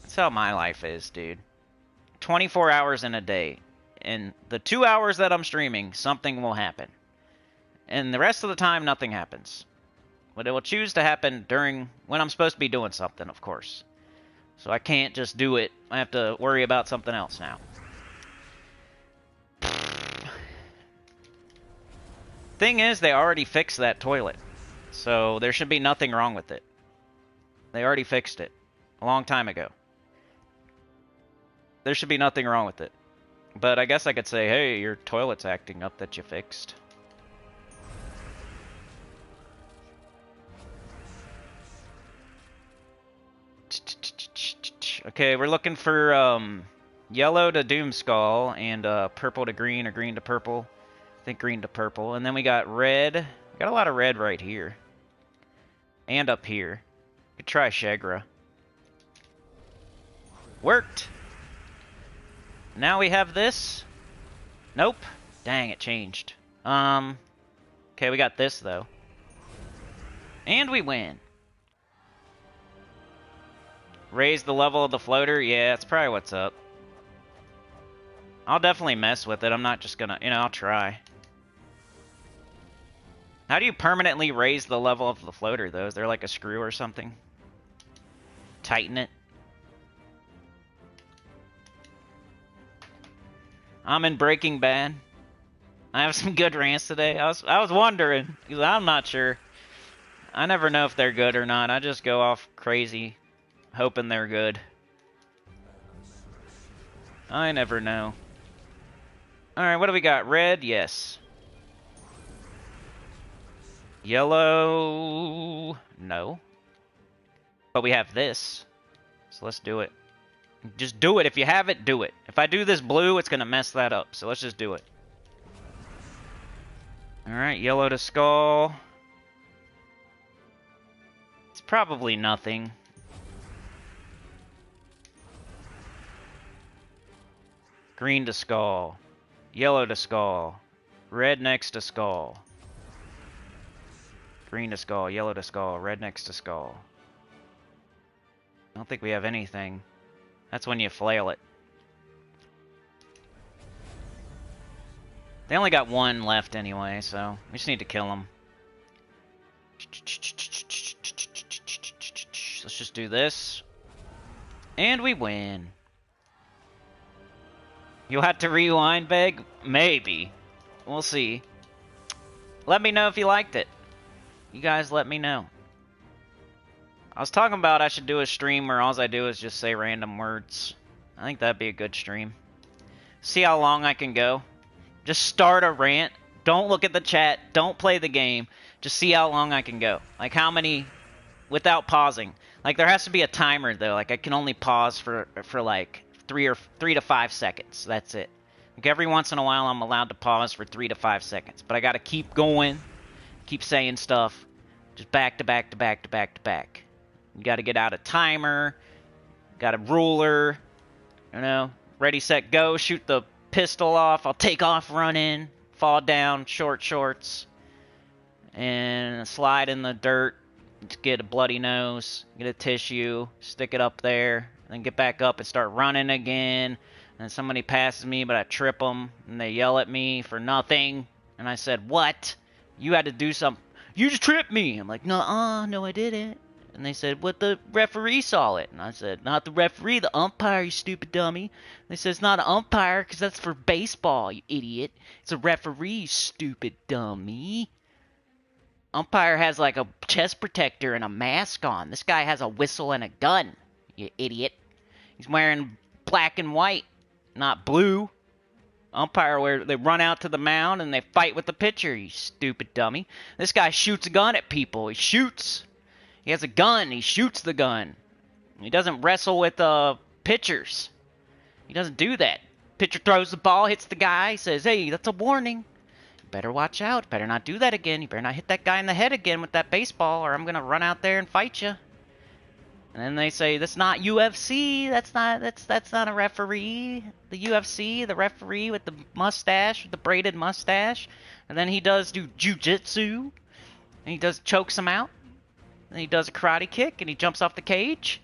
That's how my life is, dude. 24 hours in a day. And the 2 hours that I'm streaming, something will happen. And the rest of the time, nothing happens. But it will choose to happen during when I'm supposed to be doing something, of course. So I can't just do it. I have to worry about something else now. Thing is, they already fixed that toilet. So there should be nothing wrong with it. They already fixed it a long time ago. There should be nothing wrong with it. But I guess I could say, hey, your toilet's acting up that you fixed. Okay, we're looking for yellow to Doomskull and purple to green or green to purple. I think green to purple. And then we got red. We got a lot of red right here. And up here. Could try Shagra. Worked! Now we have this. Nope. Dang, it changed. Okay, we got this, though. And we win. Raise the level of the floater? Yeah, that's probably what's up. I'll definitely mess with it. I'm not just gonna, I'll try. How do you permanently raise the level of the floater, though? Is there like a screw or something? Tighten it? I'm in Breaking Bad. I have some good rants today. I was wondering, because I'm not sure. I never know if they're good or not. I just go off crazy, hoping they're good. I never know. Alright, what do we got? Red? Yes. Yellow? No. But we have this. So let's do it. Just do it. If you have it, do it. If I do this blue, it's going to mess that up. So let's just do it. Alright, yellow to skull. It's probably nothing. Green to skull. Yellow to skull. Red next to skull. Green to skull. Yellow to skull. Red next to skull. I don't think we have anything. That's when you flail it. They only got one left anyway, so we just need to kill them. Let's just do this. And we win. You'll have to rewind, Beg? Maybe. We'll see. Let me know if you liked it. You guys let me know. I was talking about I should do a stream where all I do is just say random words. I think that'd be a good stream. See how long I can go. Just start a rant. Don't look at the chat. Don't play the game. Just see how long I can go. Like how many without pausing. Like there has to be a timer though. Like I can only pause for like 3 to 5 seconds. That's it. Like every once in a while I'm allowed to pause for 3 to 5 seconds. But I gotta keep going. Keep saying stuff. Just back to back to back to back to back. You gotta get out a timer. Got a ruler. You know. Ready, set, go. Shoot the pistol off. I'll take off running. Fall down. Short shorts. And slide in the dirt. Just get a bloody nose. Get a tissue. Stick it up there. Then get back up and start running again. And somebody passes me, but I trip them. And they yell at me for nothing. And I said, what? You had to do something. You just tripped me. I'm like, no, I didn't. And they said, what, the referee saw it. And I said, not the referee, the umpire, you stupid dummy. And they said, it's not an umpire because that's for baseball, you idiot. It's a referee, you stupid dummy. Umpire has like a chest protector and a mask on. This guy has a whistle and a gun, you idiot. He's wearing black and white, not blue. Umpire, where they run out to the mound and they fight with the pitcher, you stupid dummy. This guy shoots a gun at people. He shoots. He has a gun. He shoots the gun. He doesn't wrestle with pitchers. He doesn't do that. Pitcher throws the ball, hits the guy, says, hey, that's a warning. You better watch out. Better not do that again. You better not hit that guy in the head again with that baseball or I'm going to run out there and fight you. And then they say, that's not UFC. That's not a referee. The UFC, the referee with the mustache, with the braided mustache. And then he does do jujitsu. And he chokes him out. And he does a karate kick, and he jumps off the cage.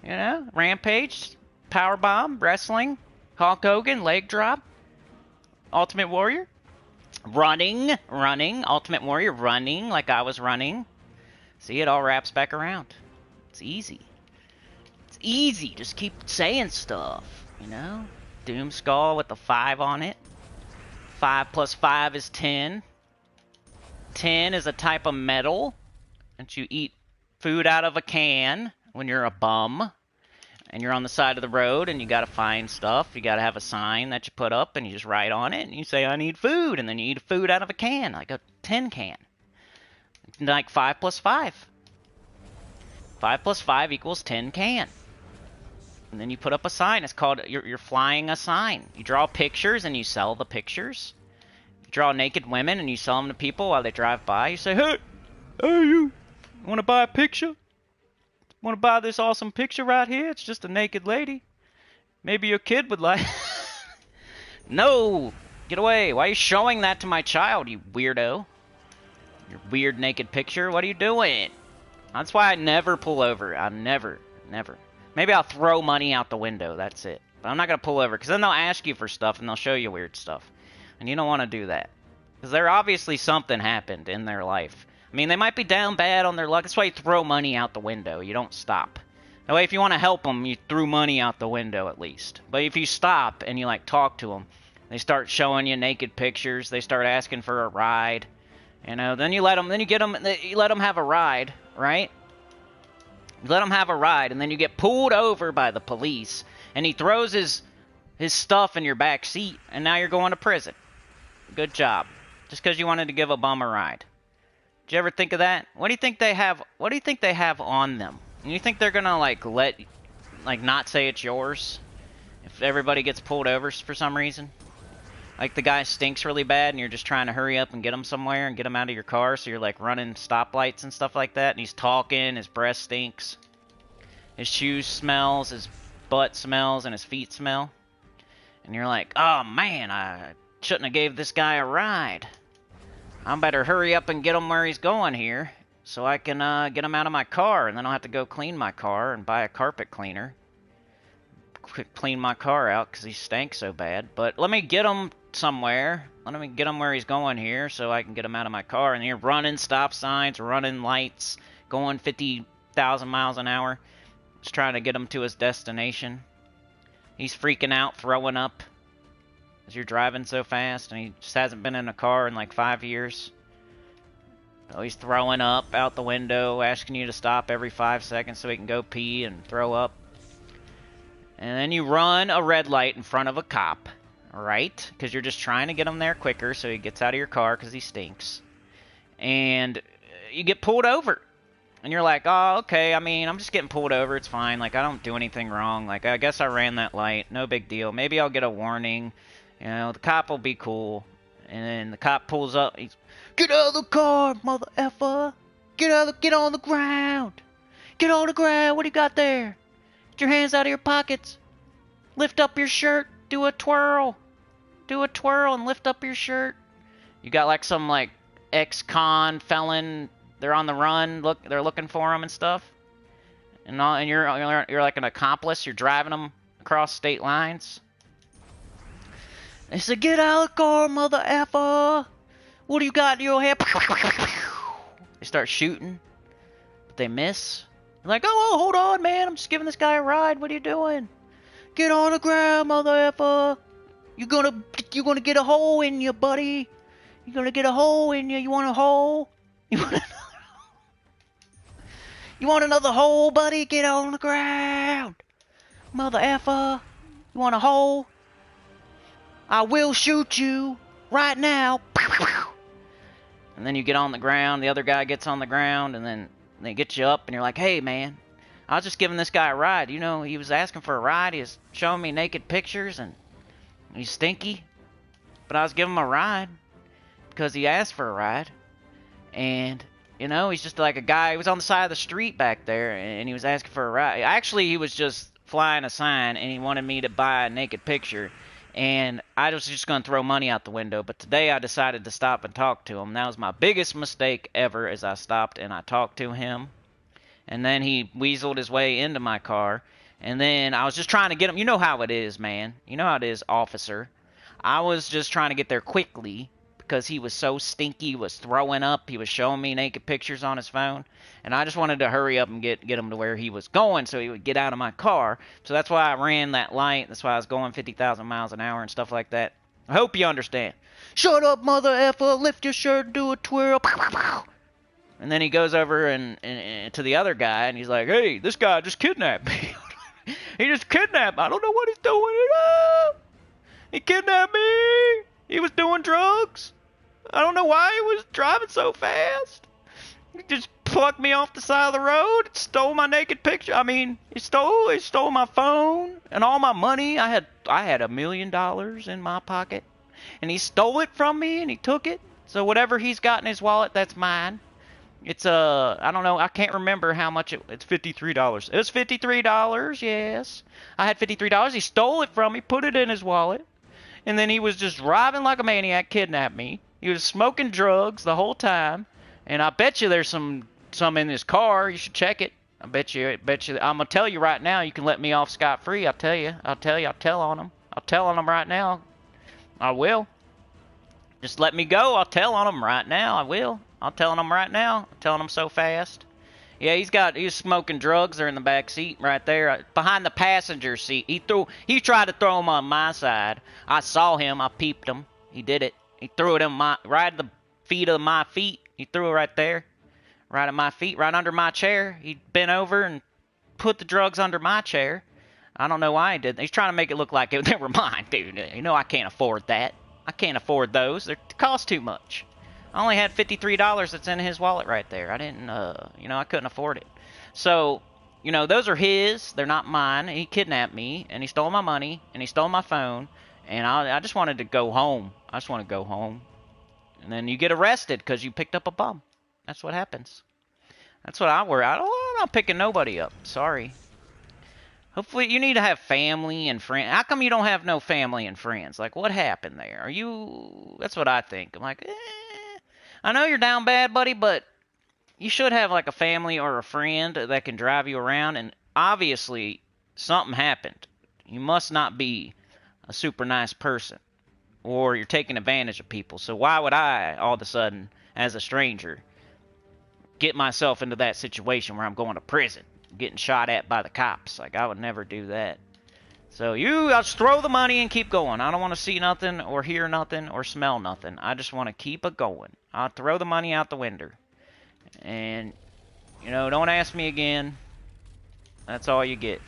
You know, rampage, power bomb, wrestling, Hulk Hogan, leg drop, Ultimate Warrior, running, Ultimate Warrior, running like I was running. See, it all wraps back around. It's easy. It's easy. Just keep saying stuff, you know. Doom Skull with the 5 on it. 5 plus 5 is 10. 10 is a type of metal. And you eat food out of a can when you're a bum and you're on the side of the road and you gotta find stuff. You gotta have a sign that you put up and you just write on it and you say, I need food. And then you eat food out of a can, like a tin can. Like 5 plus 5. 5 plus 5 equals 10 can. And then you put up a sign. It's called, you're flying a sign. You draw pictures and you sell the pictures. You draw naked women and you sell them to people while they drive by. You say, hey, you want to buy a picture? Want to buy this awesome picture right here? It's just a naked lady. Maybe your kid would like. No! Get away. Why are you showing that to my child, you weirdo? Your weird naked picture? What are you doing? That's why I never pull over. I never. Maybe I'll throw money out the window. That's it. But I'm not going to pull over because then they'll ask you for stuff and they'll show you weird stuff. And you don't want to do that. Because there obviously something happened in their life. I mean, they might be down bad on their luck. That's why you throw money out the window. You don't stop. That way, if you want to help them, you threw money out the window at least. But if you stop and you, like, talk to them, they start showing you naked pictures. They start asking for a ride. You know, then you let them, you let them have a ride, right? You let them have a ride, and then you get pulled over by the police, and he throws his stuff in your back seat, and now you're going to prison. Good job. Just because you wanted to give a bum a ride. Did you ever think of that? What do you think they have? What do you think they have on them? And you think they're gonna not say it's yours if everybody gets pulled over for some reason? Like the guy stinks really bad, and you're just trying to hurry up and get him somewhere and get him out of your car, so you're like running stoplights and stuff like that. And he's talking, his breath stinks, his shoes smells, his butt smells, and his feet smell. And you're like, oh man, I shouldn't have gave this guy a ride. I better hurry up and get him where he's going here so I can get him out of my car, and then I'll have to go clean my car and buy a carpet cleaner. Clean my car out because he stank so bad. But let me get him somewhere. Let me get him where he's going here so I can get him out of my car. And you're running stop signs, running lights, going 50,000 miles an hour. Just trying to get him to his destination. He's freaking out, throwing up as you're driving so fast, and he just hasn't been in a car in like 5 years. So he's throwing up out the window, asking you to stop every 5 seconds so he can go pee and throw up. And then you run a red light in front of a cop, right? Because you're just trying to get him there quicker so he gets out of your car because he stinks. And you get pulled over. And you're like, oh, okay, I mean, I'm just getting pulled over, it's fine. Like, I don't do anything wrong. Like, I guess I ran that light, no big deal. Maybe I'll get a warning. You know, the cop will be cool. And then the cop pulls up, he's, get out of the car, mother effer! Get on the ground! Get on the ground, what do you got there? Get your hands out of your pockets. Lift up your shirt, do a twirl. Do a twirl and lift up your shirt. You got like some like ex-con felon. They're on the run. Look, they're looking for him and stuff. And you're like an accomplice. You're driving them across state lines. They said, "Get out of the car, mother effer! What do you got in your head?" They start shooting, but they miss. They're like, "Oh, hold on, man! I'm just giving this guy a ride. What are you doing? Get on the ground, mother effer! You're gonna get a hole in you, buddy. You're gonna get a hole in you. You want a hole? You want another hole, buddy? Get on the ground. Mother effer. You want a hole? I will shoot you right now." And then you get on the ground. The other guy gets on the ground, and then they get you up, and you're like, "Hey, man, I was just giving this guy a ride. You know, he was asking for a ride. He was showing me naked pictures, and he's stinky. But I was giving him a ride because he asked for a ride. And you know, he's just like a guy. He was on the side of the street back there, and he was asking for a ride. Actually, he was just flying a sign, and he wanted me to buy a naked picture. And I was just going to throw money out the window. But today I decided to stop and talk to him. That was my biggest mistake ever, as I stopped and I talked to him. And then he weaseled his way into my car. And then I was just trying to get him. You know how it is, man. You know how it is, officer. I was just trying to get there quickly because he was so stinky. He was throwing up. He was showing me naked pictures on his phone. And I just wanted to hurry up and get him to where he was going so he would get out of my car. So that's why I ran that light. That's why I was going 50,000 miles an hour and stuff like that. I hope you understand. Shut up, mother effer. Lift your shirt, do a twirl. And then he goes over and to the other guy, and he's like, "Hey, this guy just kidnapped me." He just kidnapped me. I don't know what he's doing. He kidnapped me. He was doing drugs. I don't know why he was driving so fast. He just plucked me off the side of the road, stole my naked picture. I mean, he stole my phone and all my money. I had $1 million in my pocket, and he stole it from me, and he took it. So whatever he's got in his wallet, that's mine. It's I don't know, I can't remember how much it's $53. It was $53, yes. I had $53. He stole it from me, put it in his wallet, and then he was just driving like a maniac, kidnapped me. He was smoking drugs the whole time, and I bet you there's some in his car. You should check it. I bet you. I'm gonna tell you right now. You can let me off scot-free. I'll tell you. I'll tell on him. I'll tell on him right now. I will. Just let me go. I'll tell on him right now. I will. I'll tell on him right now. I'm telling him so fast. Yeah, he's smoking drugs. They're in the back seat right there, behind the passenger seat. He tried to throw them on my side. I saw him. I peeped him. He did it. He threw it right at the feet of my feet. He threw it right there, right at my feet, right under my chair. He bent over and put the drugs under my chair. I don't know why he did that. He's trying to make it look like they were mine, dude. You know I can't afford that. I can't afford those. They cost too much. I only had $53 that's in his wallet right there. I didn't, I couldn't afford it. So, those are his. They're not mine. He kidnapped me, and he stole my money, and he stole my phone, and I just wanted to go home. I just want to go home. And then you get arrested because you picked up a bum. That's what happens. That's what I worry. I'm not picking nobody up. Sorry. Hopefully, you need to have family and friends. How come you don't have no family and friends? Like, what happened there? That's what I think. I'm like, I know you're down bad, buddy, but you should have like a family or a friend that can drive you around. And obviously, something happened. You must not be a super nice person. or you're taking advantage of people. So why would I, all of a sudden, as a stranger, get myself into that situation where I'm going to prison, getting shot at by the cops? Like, I would never do that. So I'll just throw the money and keep going. I don't want to see nothing or hear nothing or smell nothing. I just want to keep it going. I'll throw the money out the window. And, you know, don't ask me again. That's all you get.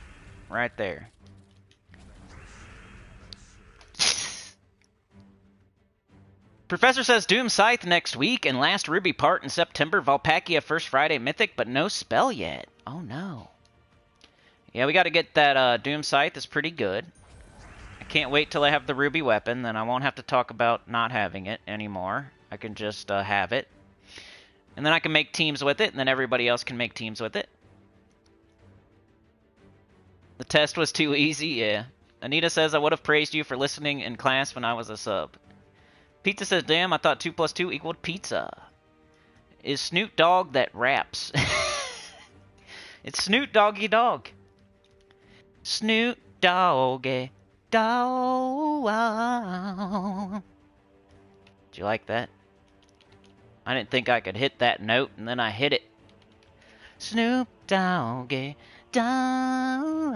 Right there. Professor says Doom Scythe next week and last Ruby part in September. Valpakia first Friday Mythic, but no spell yet. Oh no. Yeah, we got to get that Doom Scythe. Is pretty good. I can't wait till I have the Ruby weapon. Then I won't have to talk about not having it anymore. I can just have it. And then I can make teams with it, and then everybody else can make teams with it. The test was too easy, yeah. Anita says, I would have praised you for listening in class when I was a sub. Pizza says, damn, I thought 2 + 2 equaled pizza. Is Snoot Dogg that raps? It's Snoot Doggy Dog. Snoot Doggy Dog. Did you like that? I didn't think I could hit that note, and then I hit it. Snoop Doggy Dog.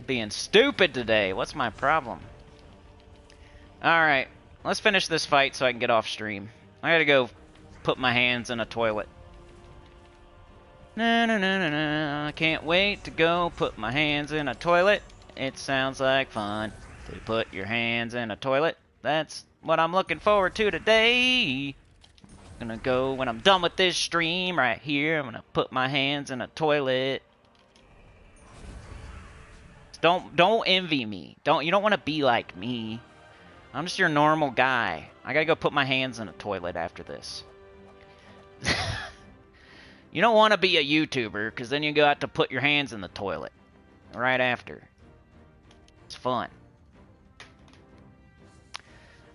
Being stupid today. What's my problem? Alright, let's finish this fight so I can get off stream. I gotta go put my hands in a toilet. I can't wait to go put my hands in a toilet. It sounds like fun to put your hands in a toilet. That's what I'm looking forward to today. I'm gonna go when I'm done with this stream right here. I'm gonna put my hands in a toilet. Don't envy me. You don't want to be like me. I'm just your normal guy. I gotta go put my hands in a toilet after this. You don't want to be a YouTuber, because then you go out to put your hands in the toilet right after. It's fun.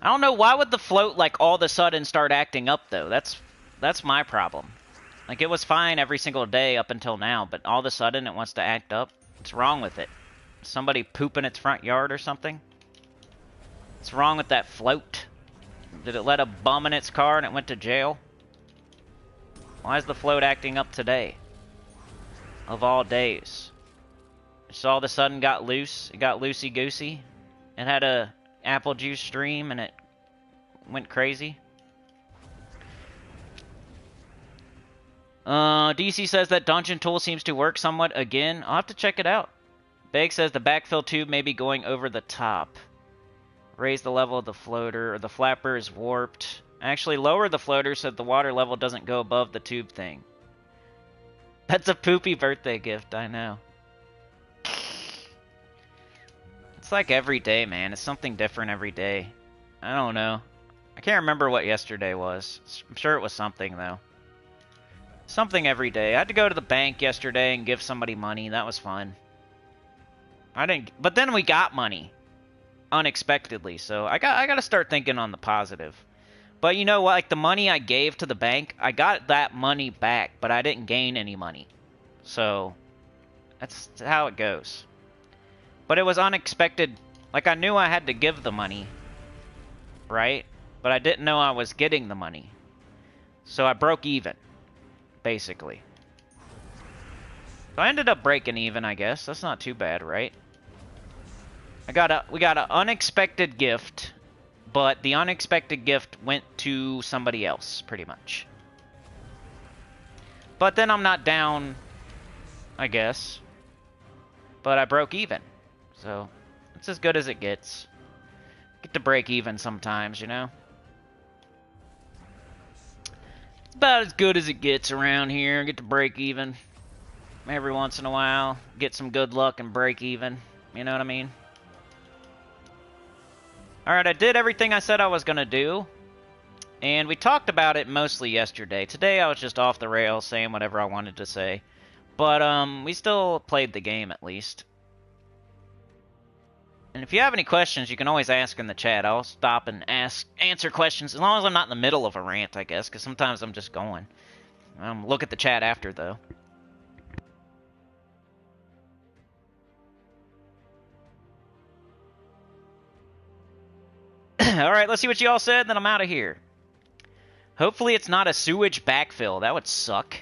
I don't know, why would the float, like, all of a sudden start acting up, though? That's my problem. Like, it was fine every single day up until now, but all of a sudden it wants to act up. What's wrong with it? Somebody poop in its front yard or something? What's wrong with that float? Did it let a bum in its car and it went to jail? Why is the float acting up today? Of all days. Just all of a sudden got loose. It got loosey-goosey. It had a apple juice stream and it went crazy. DC says that dungeon tool seems to work somewhat again. I'll have to check it out. Beg says the backfill tube may be going over the top. Raise the level of the floater, or the flapper is warped. Actually, lower the floater so that the water level doesn't go above the tube thing. That's a poopy birthday gift, I know. It's like every day, man. It's something different every day. I don't know. I can't remember what yesterday was. I'm sure it was something, though. Something every day. I had to go to the bank yesterday and give somebody money. That was fun. I didn't... But then we got money. Unexpectedly. So I got to start thinking on the positive. But you know what? Like, the money I gave to the bank, I got that money back, but I didn't gain any money. So, that's how it goes. But it was unexpected. Like, I knew I had to give the money, right? But I didn't know I was getting the money. So I broke even, basically. So I ended up breaking even, I guess. That's not too bad, right? We got an unexpected gift. But the unexpected gift went to somebody else, pretty much. But then I'm not down, I guess. But I broke even. So, it's as good as it gets. Get to break even sometimes, you know? It's about as good as it gets around here. Get to break even. Every once in a while. Get some good luck and break even. You know what I mean? Alright, I did everything I said I was going to do, and we talked about it mostly yesterday. Today I was just off the rails saying whatever I wanted to say, but we still played the game at least. And if you have any questions, you can always ask in the chat. I'll stop and answer questions, as long as I'm not in the middle of a rant, I guess, because sometimes I'm just going. Look at the chat after, though. Alright, let's see what you all said, then I'm out of here. Hopefully it's not a sewage backfill. That would suck.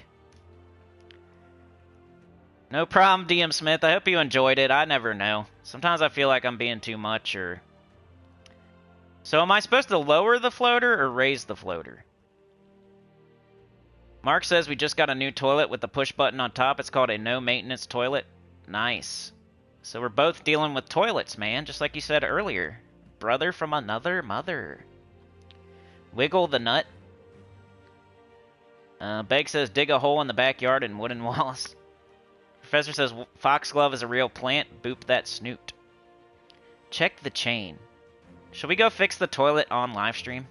No problem, DM Smith. I hope you enjoyed it. I never know. Sometimes I feel like I'm being too much, or... So am I supposed to lower the floater or raise the floater? Mark says we just got a new toilet with the push button on top. It's called a no-maintenance toilet. Nice. So we're both dealing with toilets, man, just like you said earlier. Brother from another mother. Wiggle the nut. Beg says dig a hole in the backyard in wooden walls. Professor says foxglove is a real plant. Boop that snoot. Check the chain. Should we go fix the toilet on livestream?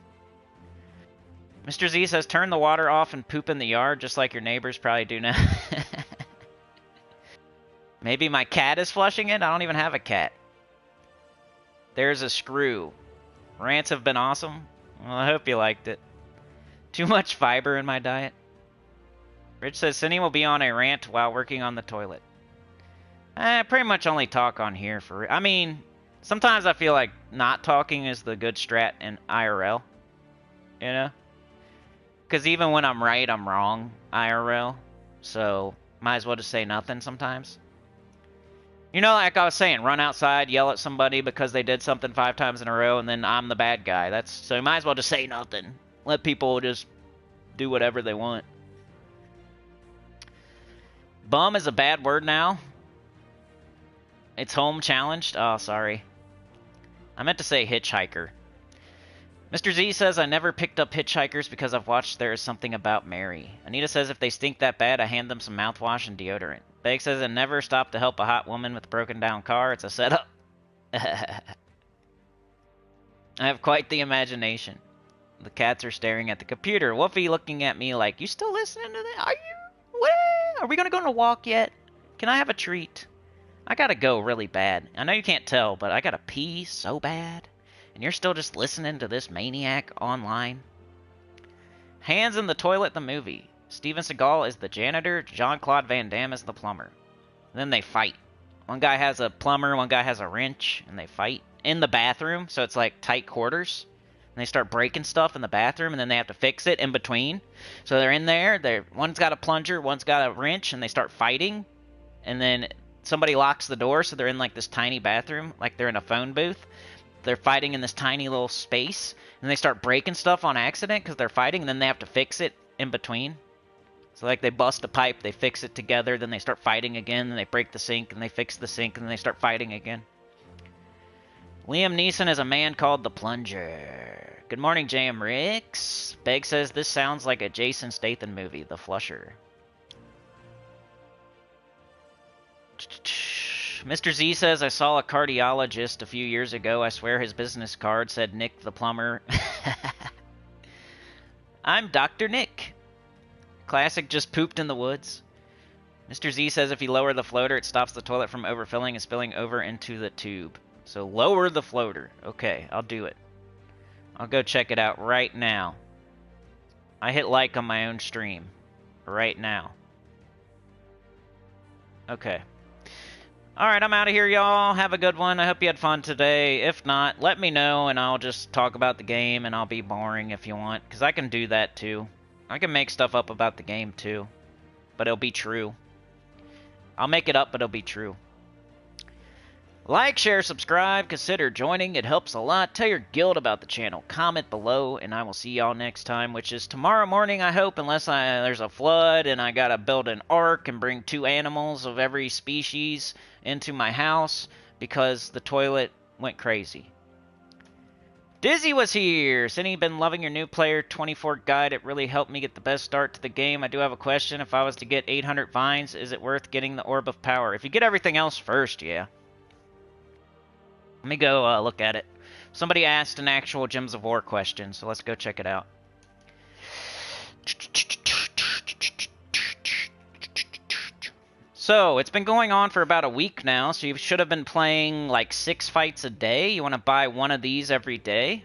Mr. Z says turn the water off and poop in the yard just like your neighbors probably do now. Maybe my cat is flushing it? I don't even have a cat. There's a screw. Rants have been awesome. Well, I hope you liked it. Too much fiber in my diet. Rich says Sinny will be on a rant while working on the toilet. I pretty much only talk on here for... I mean, sometimes I feel like not talking is the good strat in IRL. You know? Because even when I'm right, I'm wrong IRL. So, might as well just say nothing sometimes. You know, like I was saying, run outside, yell at somebody because they did something 5 times in a row, and then I'm the bad guy. So you might as well just say nothing. Let people just do whatever they want. Bum is a bad word now. It's home challenged. Oh, sorry. I meant to say hitchhiker. Mr. Z says, I never picked up hitchhikers because I've watched There Is Something About Mary. Anita says, if they stink that bad, I hand them some mouthwash and deodorant. Beg says, I never stop to help a hot woman with a broken down car. It's a setup. I have quite the imagination. The cats are staring at the computer. Wolfie looking at me like, you still listening to that? Are you? What? Are we going to go on a walk yet? Can I have a treat? I got to go really bad. I know you can't tell, but I got to pee so bad. And you're still just listening to this maniac online? Hands in the Toilet, the movie. Steven Seagal is the janitor. Jean-Claude Van Damme is the plumber. Then they fight. One guy has a plumber, one guy has a wrench, and they fight in the bathroom, so it's like tight quarters. And they start breaking stuff in the bathroom, and then they have to fix it in between. So they're in there. One's got a plunger, one's got a wrench, and they start fighting. And then somebody locks the door, so they're in like this tiny bathroom, like they're in a phone booth. They're fighting in this tiny little space, and they start breaking stuff on accident because they're fighting, and then they have to fix it in between. So like they bust a pipe, they fix it together, then they start fighting again, then they break the sink, and they fix the sink, and then they start fighting again. Liam Neeson is a man called the Plunger. Good morning, J.M. Ricks. Beg says this sounds like a Jason Statham movie, The Flusher. Mr. Z says, I saw a cardiologist a few years ago. I swear his business card said Nick the Plumber. I'm Dr. Nick. Classic just pooped in the woods. Mr. Z says if you lower the floater, it stops the toilet from overfilling and spilling over into the tube. So lower the floater. Okay, I'll do it. I'll go check it out right now. I hit like on my own stream. Right now. Okay. Alright, I'm out of here, y'all. Have a good one. I hope you had fun today. If not, let me know, and I'll just talk about the game, and I'll be boring if you want. Because I can do that, too. I can make stuff up about the game, too. But it'll be true. I'll make it up, but it'll be true. Like, share, subscribe, consider joining. It helps a lot. Tell your guild about the channel. Comment below, and I will see y'all next time, which is tomorrow morning, I hope, unless there's a flood and I gotta build an ark and bring 2 animals of every species into my house because the toilet went crazy. Dizzy was here. Sinny, been loving your new player 24 guide. It really helped me get the best start to the game. I do have a question. If I was to get 800 vines, is it worth getting the Orb of Power? If you get everything else first, yeah. Let me go look at it. Somebody asked an actual Gems of War question, so let's go check it out. So, it's been going on for about a week now, so you should have been playing like 6 fights a day. You want to buy one of these every day.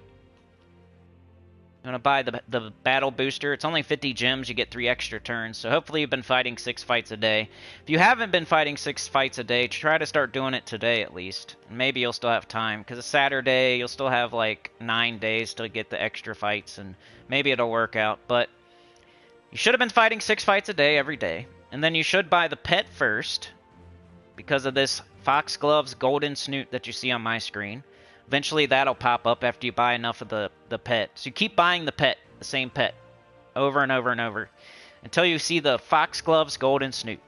You want to buy the battle booster. It's only 50 gems. You get 3 extra turns. So hopefully you've been fighting 6 fights a day. If you haven't been fighting 6 fights a day, try to start doing it today at least. Maybe you'll still have time. Because it's Saturday, you'll still have like 9 days to get the extra fights. And maybe it'll work out. But you should have been fighting 6 fights a day every day. And then you should buy the pet first. Because of this Foxglove's Golden Snoot that you see on my screen. Eventually that'll pop up after you buy enough of the pet. So you keep buying the pet, the same pet, over and over and over, until you see the Foxglove's Golden Snoot.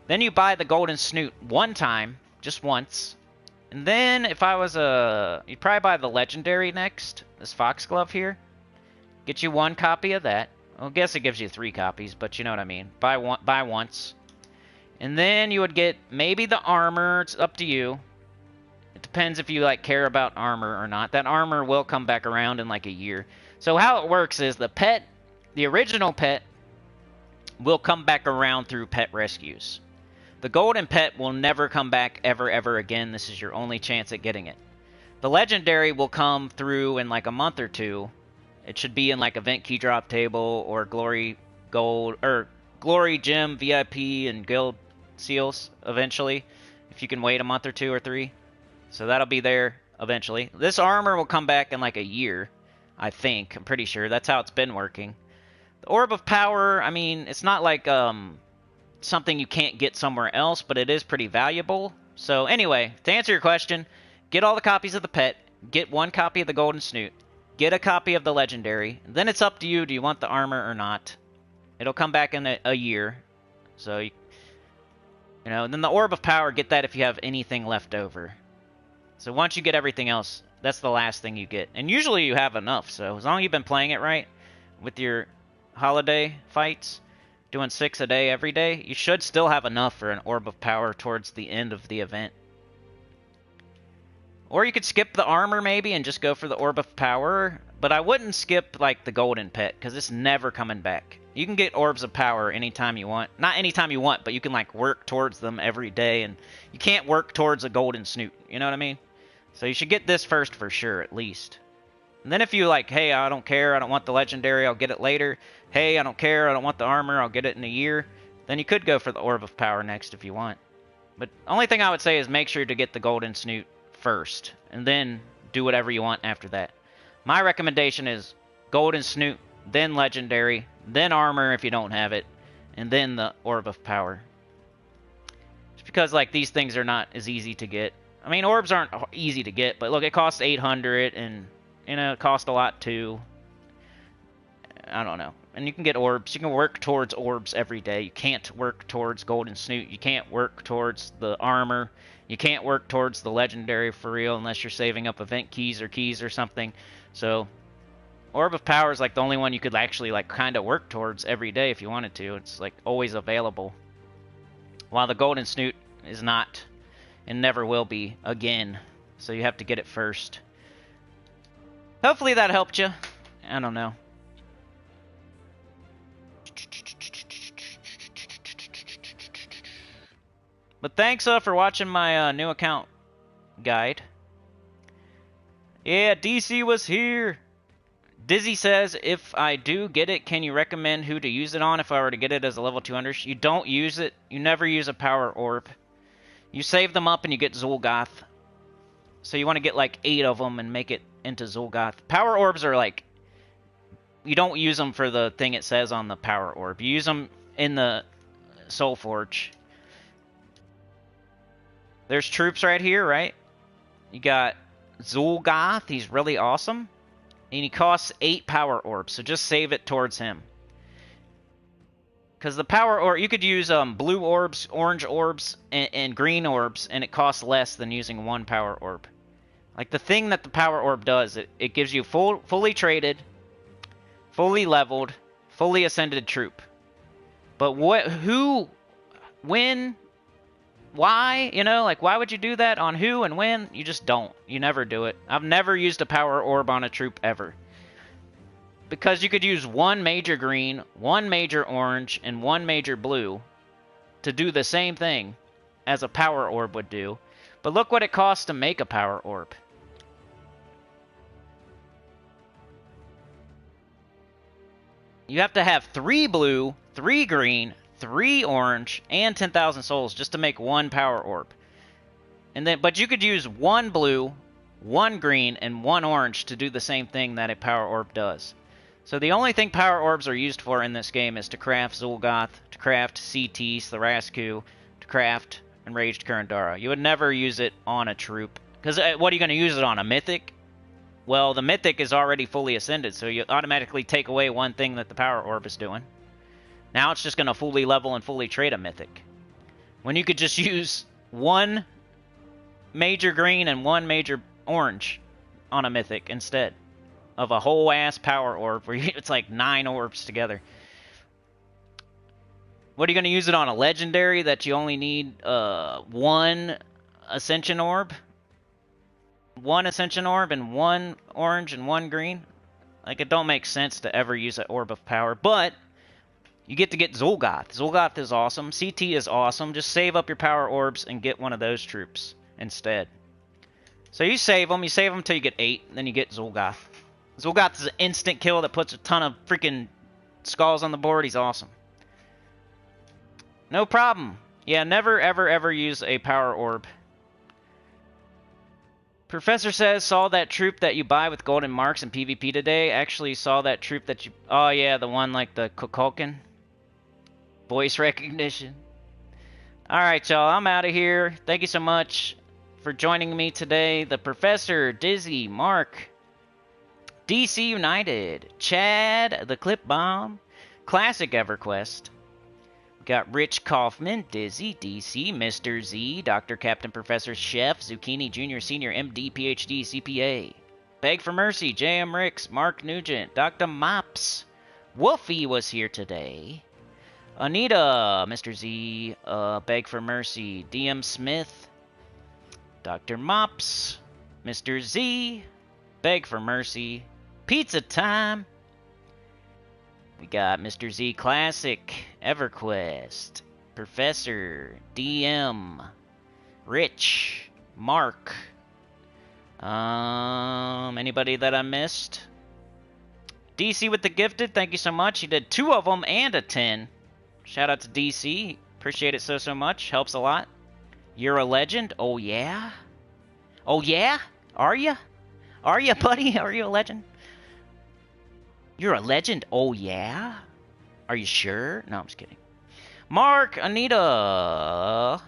Then you buy the Golden Snoot one time, just once. And then if I was you'd probably buy the Legendary next, this Foxglove here. Get you 1 copy of that. Well, I guess it gives you 3 copies, but you know what I mean. Buy once. And then you would get maybe the armor, it's up to you. It depends if you like care about armor or not. That armor will come back around in like a year. So how it works is the pet, the original pet, will come back around through pet rescues. The golden pet will never come back ever again. This is your only chance at getting it. The legendary will come through in like a month or 2. It should be in like event key drop table or glory gold or glory gem VIP and guild seals eventually. If you can wait a month or 2 or 3. So that'll be there eventually. This armor will come back in like a year, I think. I'm pretty sure. That's how it's been working. The Orb of Power, I mean, it's not like something you can't get somewhere else, but it is pretty valuable. So anyway, to answer your question, get all the copies of the pet, get 1 copy of the Golden Snoot, get a copy of the Legendary. Then it's up to you, do you want the armor or not? It'll come back in a year. So, you know, and then the Orb of Power, get that if you have anything left over. So once you get everything else, that's the last thing you get. And usually you have enough, so as long as you've been playing it right with your holiday fights, doing 6 a day every day, you should still have enough for an Orb of Power towards the end of the event. Or you could skip the armor maybe and just go for the Orb of Power, but I wouldn't skip like the golden pet, because it's never coming back. You can get Orbs of Power anytime you want. Not anytime you want, but you can like work towards them every day, and you can't work towards a Golden Snoot, you know what I mean? So you should get this first for sure, at least. And then if you like, hey, I don't care, I don't want the Legendary, I'll get it later. Hey, I don't care, I don't want the armor, I'll get it in a year. Then you could go for the Orb of Power next if you want. But only thing I would say is make sure to get the Golden Snoot first. And then do whatever you want after that. My recommendation is Golden Snoot, then Legendary, then armor if you don't have it, and then the Orb of Power. Just because like these things are not as easy to get. I mean, orbs aren't easy to get, but look, it costs 800, and, you know, it costs a lot, too. I don't know. And you can get orbs. You can work towards orbs every day. You can't work towards Golden Snoot. You can't work towards the armor. You can't work towards the Legendary for real unless you're saving up event keys or something. So, Orb of Power is, like, the only one you could actually, like, kind of work towards every day if you wanted to. It's, like, always available. While the Golden Snoot is not... and never will be again. So you have to get it first. Hopefully that helped you. I don't know. But thanks for watching my new account guide. Yeah, DC was here. Dizzy says, if I do get it, can you recommend who to use it on if I were to get it as a level 200? You don't use it. You never use a power orb. You save them up and you get Zul'Goth. So you want to get like 8 of them and make it into Zul'Goth. Power orbs are like... you don't use them for the thing it says on the power orb. You use them in the Soul Forge. There's troops right here, right? You got Zul'Goth. He's really awesome. And he costs 8 power orbs. So just save it towards him. Because the power orb, you could use blue orbs, orange orbs, and green orbs, and it costs less than using 1 power orb. Like the thing that the power orb does, it gives you fully traded, fully leveled, fully ascended troop. But who, when, why, you know, like why would you do that on who and when? You just don't. You never do it. I've never used a power orb on a troop ever. Because you could use 1 major green, 1 major orange, and 1 major blue to do the same thing as a power orb would do. But look what it costs to make a power orb. You have to have 3 blue, 3 green, 3 orange, and 10,000 souls just to make 1 power orb. And then, but you could use 1 blue, 1 green, and 1 orange to do the same thing that a power orb does. So the only thing power orbs are used for in this game is to craft Zul'Goth, to craft CT, Thrasku, to craft Enraged Kurandara. You would never use it on a troop. Because what are you going to use it on, a mythic? Well, the mythic is already fully ascended, so you automatically take away one thing that the power orb is doing. Now it's just going to fully level and fully trade a mythic. When you could just use 1 major green and 1 major orange on a mythic instead of a whole ass power orb where it's like 9 orbs together. What are you going to use it on, a legendary that you only need 1 ascension orb? 1 ascension orb and 1 orange and 1 green? Like, it don't make sense to ever use an orb of power, but you get to get Zul'Goth. Zul'Goth is awesome. CT is awesome. Just save up your power orbs and get one of those troops instead. So you save them till you get 8, then you get Zul'Goth. Zul'Goth is an instant kill that puts a ton of freaking skulls on the board. He's awesome. No problem. Yeah, never, ever, ever use a power orb. Professor says, saw that troop that you buy with golden marks in PvP today. Actually saw that troop that you... Oh, yeah, the one like the Kukulkan. Voice recognition. Alright, y'all, I'm out of here. Thank you so much for joining me today. The Professor, Dizzy, Mark, DC United, Chad, the Clip Bomb, Classic EverQuest. We got Rich Kaufman, Dizzy, DC, Mr. Z, Dr. Captain Professor Chef, Zucchini Jr. Senior, MD, PhD, CPA. Beg for Mercy, JM Ricks, Mark Nugent, Dr. Mops. Wolfie was here today. Anita, Mr. Z, Beg for Mercy, DM Smith, Dr. Mops, Mr. Z, Beg for Mercy, Pizza Time. We got Mr. Z Classic, EverQuest, Professor, DM, Rich, Mark. Anybody that I missed? DC with the gifted, thank you so much. He did 2 of them and a 10. Shout out to DC. Appreciate it so much. Helps a lot. You're a legend? Oh, yeah? Oh, yeah? Are you? Are you, buddy? Are you a legend? You're a legend? Oh, yeah? Are you sure? No, I'm just kidding. Mark, Anita,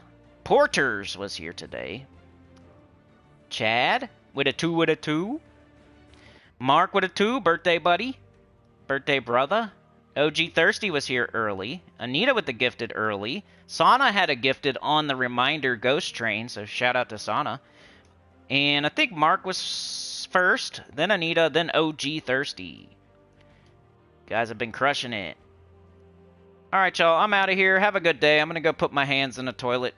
Porters was here today. Chad, with a 2. Mark with a 2, birthday buddy. Birthday brother. OG Thirsty was here early. Anita with the gifted early. Sana had a gifted on the reminder ghost train, so shout out to Sana. And I think Mark was first, then Anita, then OG Thirsty. Guys have been crushing it. Alright, y'all, I'm out of here. Have a good day. I'm going to go put my hands in the toilet.